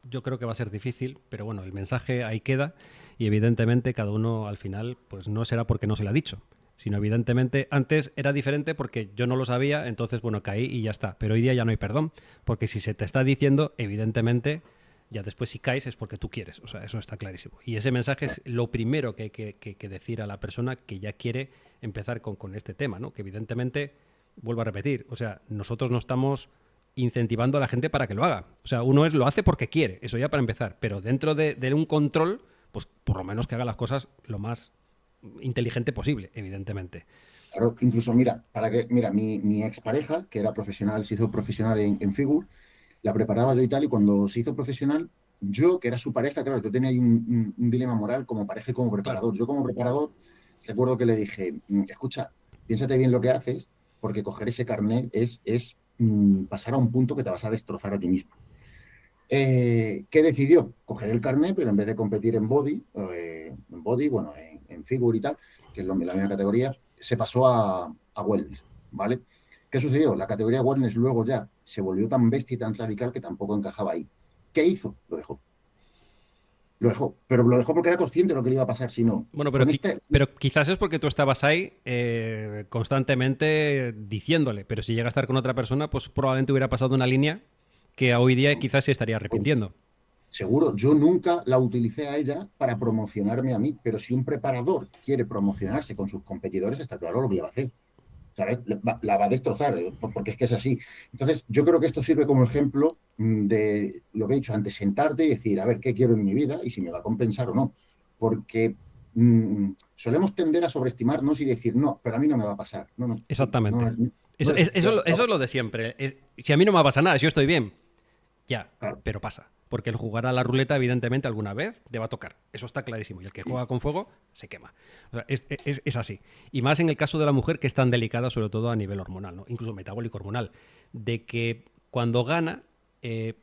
yo creo que va a ser difícil, pero bueno, el mensaje ahí queda y evidentemente cada uno al final pues no será porque no se le ha dicho, sino evidentemente antes era diferente porque yo no lo sabía, entonces bueno, caí y ya está, pero hoy día ya no hay perdón, porque si se te está diciendo, evidentemente ya después si caes es porque tú quieres, o sea, eso está clarísimo. Y ese mensaje es lo primero que hay que decir a la persona que ya quiere empezar con este tema, ¿no? Que evidentemente, vuelvo a repetir, o sea, nosotros no estamos incentivando a la gente para que lo haga. O sea, uno lo hace porque quiere, eso ya para empezar, pero dentro de un control, pues por lo menos que haga las cosas lo más inteligente posible, evidentemente. Claro, incluso mira, mi expareja, que era profesional, se hizo profesional en Figur, la preparaba yo y tal, y cuando se hizo profesional, yo, que era su pareja, claro, yo tenía ahí un dilema moral como pareja y como Claro. preparador. Yo como preparador, recuerdo que le dije, escucha, piénsate bien lo que haces, porque coger ese carnet es pasar a un punto que te vas a destrozar a ti mismo. ¿Qué decidió? Coger el carnet, pero en vez de competir en body, bueno, en figure y tal, que es la misma categoría, se pasó a wellness, ¿vale? ¿Qué sucedió? La categoría wellness luego ya se volvió tan bestia y tan radical que tampoco encajaba ahí. ¿Qué hizo? Lo dejó. Lo dejó, pero lo dejó porque era consciente de lo que le iba a pasar si no. Bueno, Con este, pero quizás es porque tú estabas ahí constantemente diciéndole, pero si llega a estar con otra persona, pues probablemente hubiera pasado una línea que hoy día quizás se estaría arrepintiendo. seguro, yo nunca la utilicé a ella para promocionarme a mí, pero si un preparador quiere promocionarse con sus competidores, está claro lo que le va a hacer. ¿Sabes? La va a destrozar, porque es que es así. Entonces, yo creo que esto sirve como ejemplo de lo que he dicho antes, sentarte y decir, a ver, ¿qué quiero en mi vida y si me va a compensar o no? Porque solemos tender a sobreestimarnos y decir, no, pero a mí no me va a pasar. No, no, Exactamente. no, no eres tú. Eso es lo de siempre. Si a mí no me pasa nada, si yo estoy bien, ya, Claro, pero pasa. Porque el jugar a la ruleta, evidentemente, alguna vez te va a tocar. Eso está clarísimo. Y el que sí, juega con fuego se quema. O sea, es así. Y más en el caso de la mujer, que es tan delicada, sobre todo a nivel hormonal, ¿no? Incluso metabólico hormonal. De que cuando gana,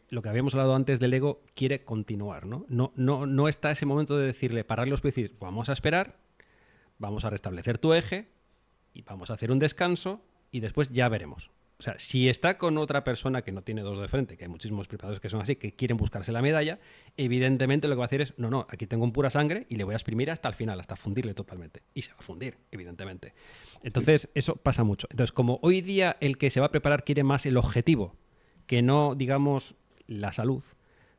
lo que habíamos hablado antes del ego, quiere continuar, ¿no? No está ese momento de decirle, pararle los pies y decir, vamos a esperar, vamos a restablecer tu eje y vamos a hacer un descanso y después ya veremos. O sea, si está con otra persona que no tiene dos de frente, que hay muchísimos preparadores que son así, que quieren buscarse la medalla, evidentemente lo que va a hacer es, no, aquí tengo un pura sangre y le voy a exprimir hasta el final, hasta fundirle totalmente. Y se va a fundir, evidentemente. sí. Entonces, eso pasa mucho. Entonces, como hoy día el que se va a preparar quiere más el objetivo que no, digamos, la salud,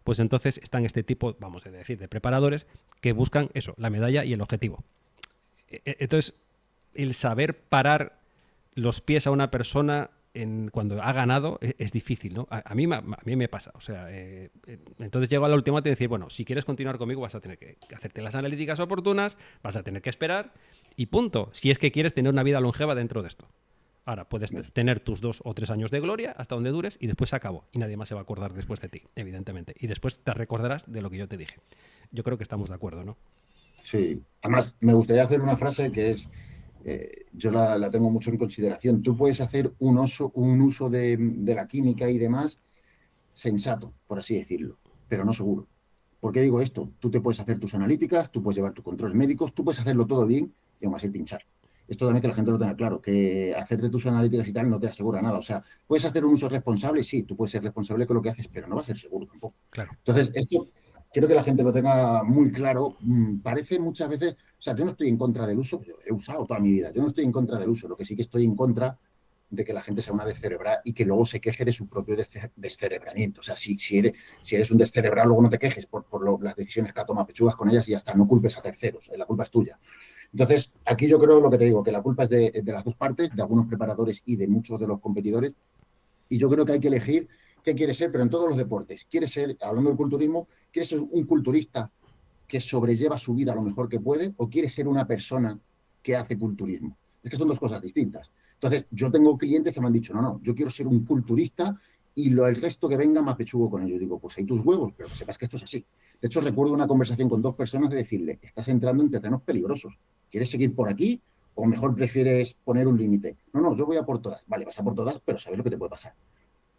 pues entonces están este tipo, vamos a decir, de preparadores que buscan eso, la medalla y el objetivo. Entonces, el saber parar los pies a una persona cuando ha ganado es difícil, ¿no? A mí me pasa. O sea, entonces llego a la última y decir, bueno, si quieres continuar conmigo vas a tener que hacerte las analíticas oportunas, vas a tener que esperar y punto. Si es que quieres tener una vida longeva dentro de esto. Ahora, puedes tener tus 2 o 3 años de gloria hasta donde dures y después se acabó. Y nadie más se va a acordar después de ti, evidentemente. Y después te recordarás de lo que yo te dije. Yo creo que estamos de acuerdo, ¿no? Sí. Además, me gustaría hacer una frase que es, yo la tengo mucho en consideración. Tú puedes hacer un uso de la química y demás sensato, por así decirlo, pero no seguro. ¿Por qué digo esto? Tú te puedes hacer tus analíticas, tú puedes llevar tus controles médicos, tú puedes hacerlo todo bien y aún así pinchar. Esto también que la gente lo tenga claro, que hacerte tus analíticas y tal no te asegura nada. O sea, puedes hacer un uso responsable, sí, tú puedes ser responsable con lo que haces, pero no va a ser seguro tampoco. Claro. Entonces, esto quiero que la gente lo tenga muy claro. Parece muchas veces, o sea, yo no estoy en contra del uso, yo he usado toda mi vida, yo no estoy en contra del uso, lo que sí que estoy en contra de que la gente sea una descerebrada y que luego se queje de su propio descerebramiento. O sea, si eres un descerebrado, luego no te quejes por las decisiones que ha tomado Pechugas con ellas y hasta no culpes a terceros, la culpa es tuya. Entonces, aquí yo creo lo que te digo, que la culpa es de las dos partes, de algunos preparadores y de muchos de los competidores, y yo creo que hay que elegir qué quieres ser, pero en todos los deportes. ¿Quieres ser, hablando del culturismo, quieres ser un culturista que sobrelleva su vida lo mejor que puede o quieres ser una persona que hace culturismo? Es que son dos cosas distintas. Entonces, yo tengo clientes que me han dicho, no, yo quiero ser un culturista y el resto que venga me apechugo con ello. Digo, pues hay tus huevos, pero que sepas que esto es así. De hecho, recuerdo una conversación con dos personas de decirle, estás entrando en terrenos peligrosos. ¿Quieres seguir por aquí o mejor prefieres poner un límite? No, yo voy a por todas. Vale, vas a por todas, pero sabes lo que te puede pasar.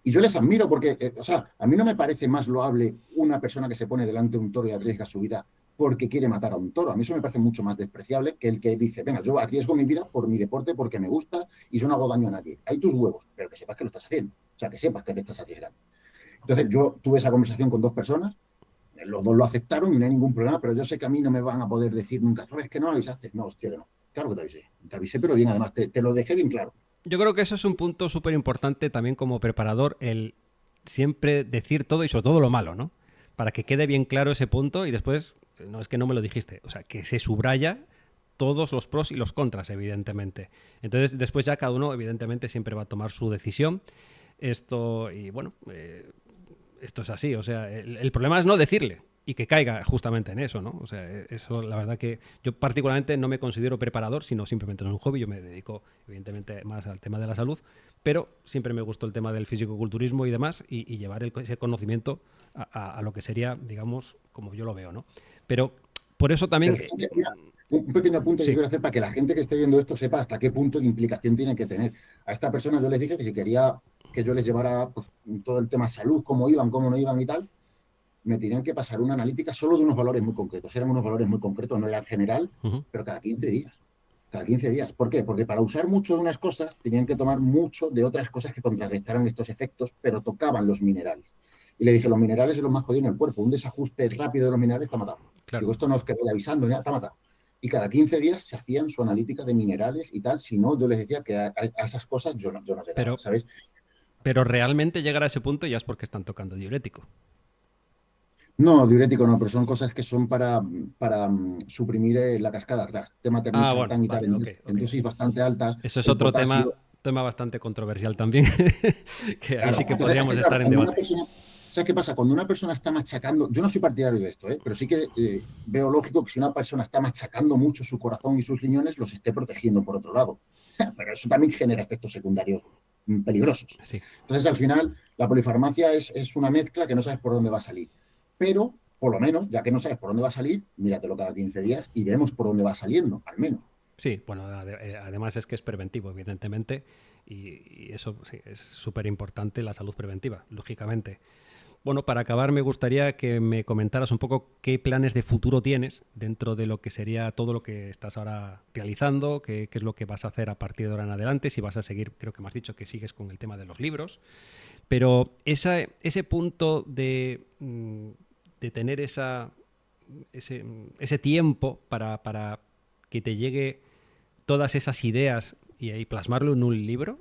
Y yo les admiro porque, o sea, a mí no me parece más loable una persona que se pone delante de un toro y arriesga su vida porque quiere matar a un toro. A mí eso me parece mucho más despreciable que el que dice, venga, yo arriesgo mi vida por mi deporte porque me gusta y yo no hago daño a nadie. Hay tus huevos, pero que sepas que lo estás haciendo. O sea, que sepas que te estás arriesgando. Entonces, yo tuve esa conversación con dos personas, los dos lo aceptaron y no hay ningún problema, pero yo sé que a mí no me van a poder decir nunca, ¿sabes que no avisaste? No, hostia, que no. Claro que te avisé. Te avisé, pero bien, además, te lo dejé bien claro. Yo creo que eso es un punto súper importante también como preparador, el siempre decir todo y sobre todo lo malo, ¿no? Para que quede bien claro ese punto y después, no es que no me lo dijiste, o sea, que se subraya todos los pros y los contras, evidentemente. Entonces, después ya cada uno, evidentemente, siempre va a tomar su decisión. Esto, y bueno, esto es así. O sea, el problema es no decirle y que caiga justamente en eso, ¿no? O sea, eso la verdad que yo particularmente no me considero preparador, sino simplemente es un hobby. Yo me dedico, evidentemente, más al tema de la salud, pero siempre me gustó el tema del fisicoculturismo y demás y llevar ese conocimiento a lo que sería, digamos, como yo lo veo, ¿no? Pero por eso también... Pero mira, un pequeño apunte que sí, quiero hacer para que la gente que esté viendo esto sepa hasta qué punto de implicación tiene que tener. A esta persona yo les dije que si quería que yo les llevara pues, todo el tema salud, cómo iban, cómo no iban y tal, me tenían que pasar una analítica solo de unos valores muy concretos. Eran unos valores muy concretos, no era general, uh-huh, pero cada 15 días. Cada 15 días. ¿Por qué? Porque para usar mucho de unas cosas tenían que tomar mucho de otras cosas que contrarrestaran estos efectos, pero tocaban los minerales. Y le dije, los minerales es lo más jodido en el cuerpo. Un desajuste rápido de los minerales está matado. claro. Digo, esto no es que vaya avisando, está matado. Y cada 15 días se hacían su analítica de minerales y tal. Si no, yo les decía que a esas cosas yo no llegaba, Pero, ¿sabes? pero realmente llegar a ese punto ya es porque están tocando diurético. No, diurético no, pero son cosas que son para suprimir la cascada atrás. Tema Ah, bueno, termisartán y tal, vale, ok, en ok. dosis bastante altas, Eso es el otro tema, potasio. tema bastante controversial también, que ahí sí Claro, que entonces es podríamos que estar claro, en cuando una debate. persona, ¿sabes qué pasa? Cuando una persona está machacando, yo no soy partidario de esto, pero sí que veo lógico que si una persona está machacando mucho su corazón y sus riñones, los esté protegiendo por otro lado. Pero eso también genera efectos secundarios peligrosos. Sí. Entonces, al final, la polifarmacia es una mezcla que no sabes por dónde va a salir. Pero, por lo menos, ya que no sabes por dónde va a salir, míratelo cada 15 días y vemos por dónde va saliendo, al menos. Sí, bueno, además es que es preventivo, evidentemente, y eso sí, es súper importante, la salud preventiva, lógicamente. Bueno, para acabar me gustaría que me comentaras un poco qué planes de futuro tienes dentro de lo que sería todo lo que estás ahora realizando, qué es lo que vas a hacer a partir de ahora en adelante, si vas a seguir, creo que me has dicho que sigues con el tema de los libros, pero ese punto de tener ese tiempo para que te llegue todas esas ideas y plasmarlo en un libro,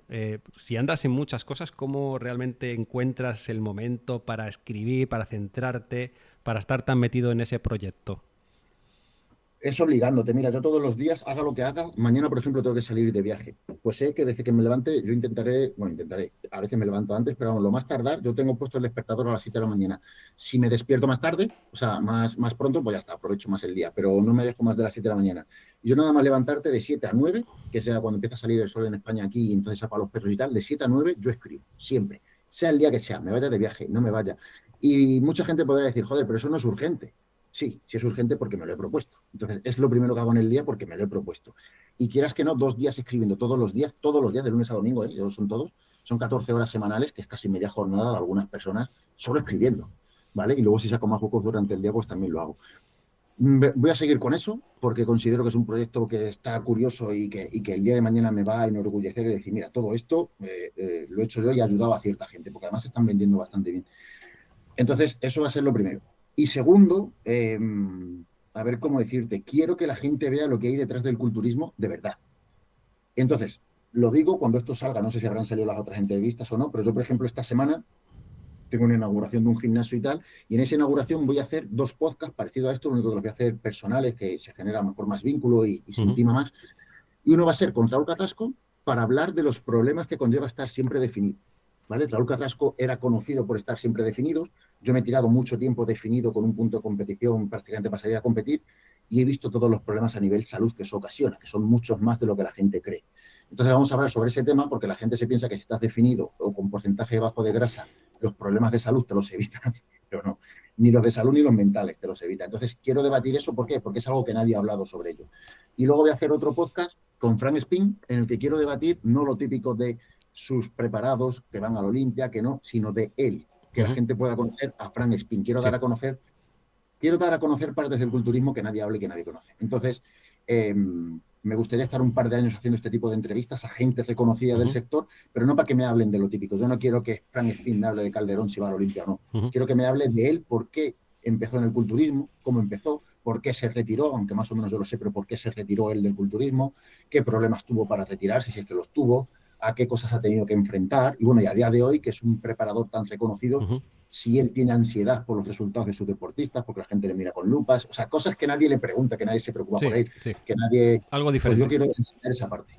si andas en muchas cosas, ¿cómo realmente encuentras el momento para escribir, para centrarte, para estar tan metido en ese proyecto? Es obligándote. Mira, yo todos los días, haga lo que haga, mañana, por ejemplo, tengo que salir de viaje. Pues sé que desde que me levante, yo intentaré, a veces me levanto antes, pero vamos, lo más tardar, yo tengo puesto el despertador a las 7 de la mañana. Si me despierto más tarde, o sea, más pronto, pues ya está, aprovecho más el día, pero no me dejo más de las 7 de la mañana. Y yo nada más levantarte de 7 a 9, que sea cuando empieza a salir el sol en España aquí, y entonces para los perros y tal, de 7 a 9 yo escribo, siempre. Sea el día que sea, me vaya de viaje, no me vaya. Y mucha gente podría decir, joder, pero eso no es urgente. Sí, si es urgente porque me lo he propuesto. Entonces, es lo primero que hago en el día porque me lo he propuesto. Y quieras que no, 2 días escribiendo todos los días, de lunes a domingo, ¿eh? Son todos, son 14 horas semanales, que es casi media jornada de algunas personas, solo escribiendo, ¿vale? Y luego si saco más huecos durante el día, pues también lo hago. Voy a seguir con eso porque considero que es un proyecto que está curioso y que el día de mañana me va a enorgullecer y decir, mira, todo esto lo he hecho yo y he ayudado a cierta gente, porque además se están vendiendo bastante bien. Entonces, eso va a ser lo primero. Y segundo, a ver cómo decirte, quiero que la gente vea lo que hay detrás del culturismo de verdad. Entonces, lo digo cuando esto salga, no sé si habrán salido las otras entrevistas o no, pero yo, por ejemplo, esta semana tengo una inauguración de un gimnasio y tal, y en esa inauguración voy a hacer 2 podcasts parecidos a esto, lo único que los voy a hacer personales, que se genera mejor más vínculo y se Ujú. intima más. Y uno va a ser con Raúl Carrasco para hablar de los problemas que conlleva estar siempre definido. ¿Vale? Raúl Carrasco era conocido por estar siempre definido. Yo me he tirado mucho tiempo definido con un punto de competición prácticamente para salir a competir y he visto todos los problemas a nivel salud que eso ocasiona, que son muchos más de lo que la gente cree. Entonces vamos a hablar sobre ese tema porque la gente se piensa que si estás definido o con porcentaje bajo de grasa, los problemas de salud te los evitan, pero no. Ni los de salud ni los mentales te los evitan. Entonces quiero debatir eso. ¿Por qué? Porque es algo que nadie ha hablado sobre ello. Y luego voy a hacer otro podcast con Frank Spin en el que quiero debatir no lo típico de sus preparados que van a la Olimpia, que no, sino de él, que la Ujú. gente pueda conocer a Frank Spin. Sí. Quiero dar a conocer partes del culturismo que nadie habla y que nadie conoce. Entonces, me gustaría estar un par de años haciendo este tipo de entrevistas a gente reconocida del Ujú. sector, pero no para que me hablen de lo típico. Yo no quiero que Frank Spin me hable de Calderón si va a la Olimpia o no. Ujú. Quiero que me hable de él, por qué empezó en el culturismo, cómo empezó, por qué se retiró, aunque más o menos yo lo sé, pero por qué se retiró él del culturismo, qué problemas tuvo para retirarse, si es que los tuvo, a qué cosas ha tenido que enfrentar. Y bueno, y a día de hoy, que es un preparador tan reconocido, Ujú. si él tiene ansiedad por los resultados de sus deportistas, porque la gente le mira con lupas, o sea, cosas que nadie le pregunta, que nadie se preocupa por Sí, él, sí. que nadie, Algo pues yo diferente. quiero enseñar esa parte.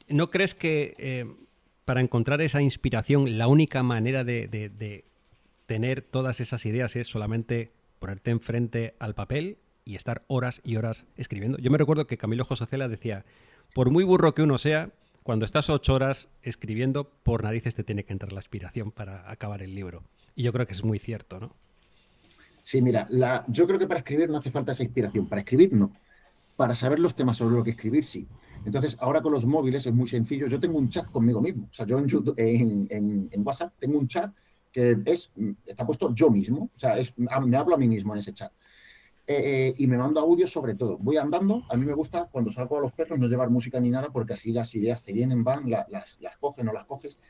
¿No crees que para encontrar esa inspiración la única manera de tener todas esas ideas es solamente ponerte enfrente al papel y estar horas y horas escribiendo? Yo me recuerdo que Camilo José Cela decía, por muy burro que uno sea, cuando estás 8 horas escribiendo, por narices te tiene que entrar la inspiración para acabar el libro. Y yo creo que es muy cierto, ¿no? Sí, mira, yo creo que para escribir no hace falta esa inspiración, para escribir no, para saber los temas sobre lo que escribir sí. Entonces, ahora con los móviles es muy sencillo, yo tengo un chat conmigo mismo, o sea, yo en WhatsApp tengo un chat que está puesto yo mismo, o sea, me hablo a mí mismo en ese chat. Y me mando audios sobre todo. Voy andando, a mí me gusta cuando salgo a los perros no llevar música ni nada porque así las ideas te vienen, van, las coges, no las coges.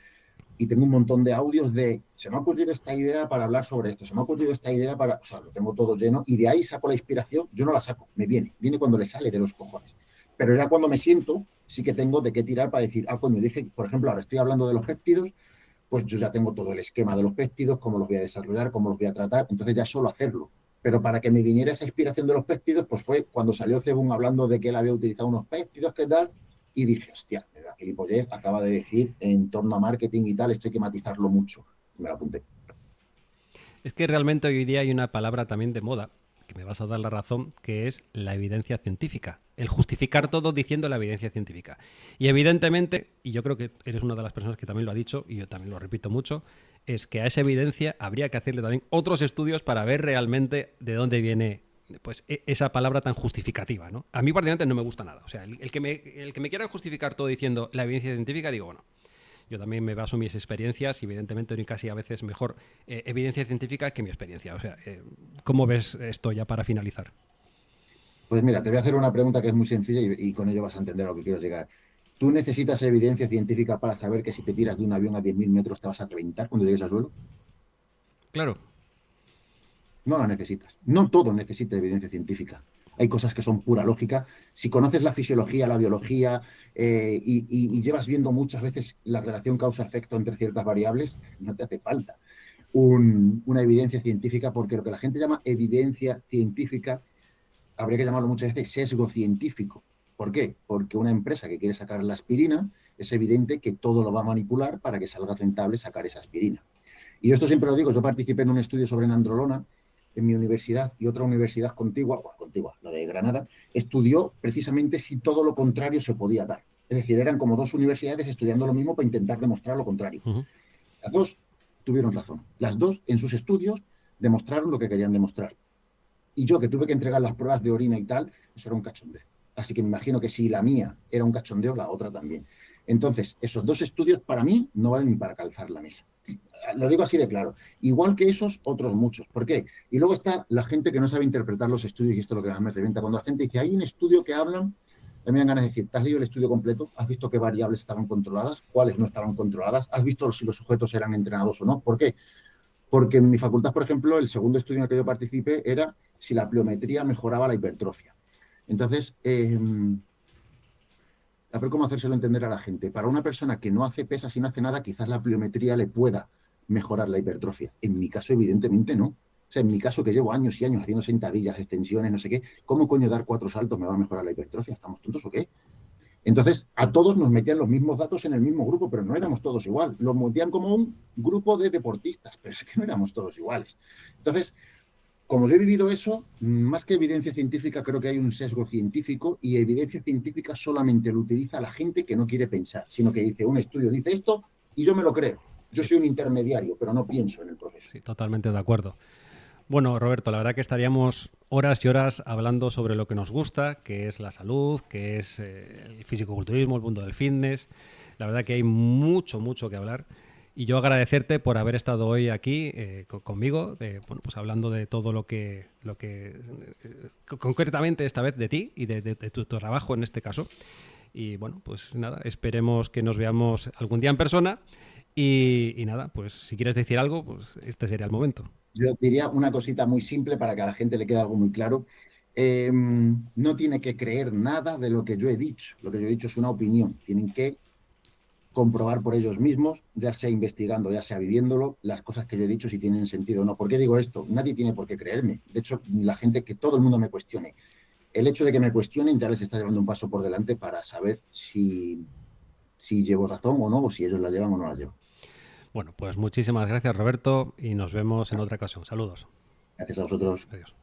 Y tengo un montón de audios se me ha ocurrido esta idea para hablar sobre esto, se me ha ocurrido esta idea para, o sea, lo tengo todo lleno y de ahí saco la inspiración, yo no la saco, viene cuando le sale de los cojones. Pero ya cuando me siento, sí que tengo de qué tirar para decir, coño, dije, por ejemplo, ahora estoy hablando de los péptidos, pues yo ya tengo todo el esquema de los péptidos, cómo los voy a desarrollar, cómo los voy a tratar, entonces ya solo hacerlo. Pero para que me viniera esa inspiración de los péptidos, pues fue cuando salió Cebun hablando de que él había utilizado unos péptidos, ¿qué tal? Y dije, hostia, la gilipollez acaba de decir en torno a marketing y tal, esto hay que matizarlo mucho. Me lo apunté. Es que realmente hoy día hay una palabra también de moda, que me vas a dar la razón, que es la evidencia científica. El justificar todo diciendo la evidencia científica. Y evidentemente, y yo creo que eres una de las personas que también lo ha dicho, y yo también lo repito mucho, es que a esa evidencia habría que hacerle también otros estudios para ver realmente de dónde viene pues esa palabra tan justificativa, ¿no? A mí particularmente no me gusta nada. O sea, el que me quiera justificar todo diciendo la evidencia científica, digo, bueno, yo también me baso en mis experiencias y evidentemente hoy casi a veces mejor evidencia científica que mi experiencia. O sea, ¿cómo ves esto ya para finalizar? Pues mira, te voy a hacer una pregunta que es muy sencilla y con ello vas a entender a lo que quiero llegar. ¿Tú necesitas evidencia científica para saber que si te tiras de un avión a 10.000 metros te vas a reventar cuando llegues al suelo? Claro. No la necesitas. No todo necesita evidencia científica. Hay cosas que son pura lógica. Si conoces la fisiología, la biología y llevas viendo muchas veces la relación causa-efecto entre ciertas variables, no te hace falta una evidencia científica porque lo que la gente llama evidencia científica habría que llamarlo muchas veces sesgo científico. ¿Por qué? Porque una empresa que quiere sacar la aspirina es evidente que todo lo va a manipular para que salga rentable sacar esa aspirina. Y esto siempre lo digo, yo participé en un estudio sobre nandrolona en mi universidad y otra universidad contigua, la de Granada, estudió precisamente si todo lo contrario se podía dar. Es decir, eran como dos universidades estudiando lo mismo para intentar demostrar lo contrario. Uh -huh. Las dos tuvieron razón. Las dos, en sus estudios, demostraron lo que querían demostrar. Y yo, que tuve que entregar las pruebas de orina y tal, eso era un cachondeo. Así que me imagino que si la mía era un cachondeo, la otra también. Entonces, esos dos estudios para mí no valen ni para calzar la mesa. Lo digo así de claro. Igual que esos, otros muchos. ¿Por qué? Y luego está la gente que no sabe interpretar los estudios, y esto es lo que más me revienta. Cuando la gente dice, hay un estudio que hablan, a mí me dan ganas de decir, ¿te has leído el estudio completo? ¿Has visto qué variables estaban controladas? ¿Cuáles no estaban controladas? ¿Has visto si los sujetos eran entrenados o no? ¿Por qué? Porque en mi facultad, por ejemplo, el segundo estudio en el que yo participé era si la pliometría mejoraba la hipertrofia. Entonces, a ver cómo hacérselo entender a la gente. Para una persona que no hace pesas y no hace nada, quizás la pliometría le pueda mejorar la hipertrofia. En mi caso, evidentemente, no. O sea, en mi caso, que llevo años y años haciendo sentadillas, extensiones, no sé qué, ¿cómo coño dar 4 saltos me va a mejorar la hipertrofia? ¿Estamos tontos o qué? Entonces, a todos nos metían los mismos datos en el mismo grupo, pero no éramos todos igual. Los metían como un grupo de deportistas, pero es que no éramos todos iguales. Entonces, como yo he vivido eso, más que evidencia científica, creo que hay un sesgo científico y evidencia científica solamente lo utiliza la gente que no quiere pensar, sino que dice, un estudio dice esto y yo me lo creo. Yo Sí, soy un intermediario, pero no pienso en el proceso. sí, totalmente de acuerdo. Bueno, Roberto, la verdad que estaríamos horas y horas hablando sobre lo que nos gusta, que es la salud, que es el fisicoculturismo, el mundo del fitness. La verdad que hay mucho, mucho que hablar. Y yo agradecerte por haber estado hoy aquí conmigo, bueno, pues hablando de todo concretamente esta vez de ti y de tu trabajo en este caso. Y bueno, pues nada, esperemos que nos veamos algún día en persona. Y nada, pues si quieres decir algo, pues este sería el momento. Yo diría una cosita muy simple para que a la gente le quede algo muy claro. No tiene que creer nada de lo que yo he dicho. Lo que yo he dicho es una opinión. Tienen que comprobar por ellos mismos, ya sea investigando, ya sea viviéndolo, las cosas que yo he dicho si tienen sentido o no. ¿Por qué digo esto? Nadie tiene por qué creerme. De hecho, la gente, que todo el mundo me cuestione. El hecho de que me cuestionen ya les está llevando un paso por delante para saber si llevo razón o no, o si ellos la llevan o no la llevan. Bueno, pues muchísimas gracias, Roberto, y nos vemos en otra ocasión. Saludos. Gracias a vosotros. Adiós.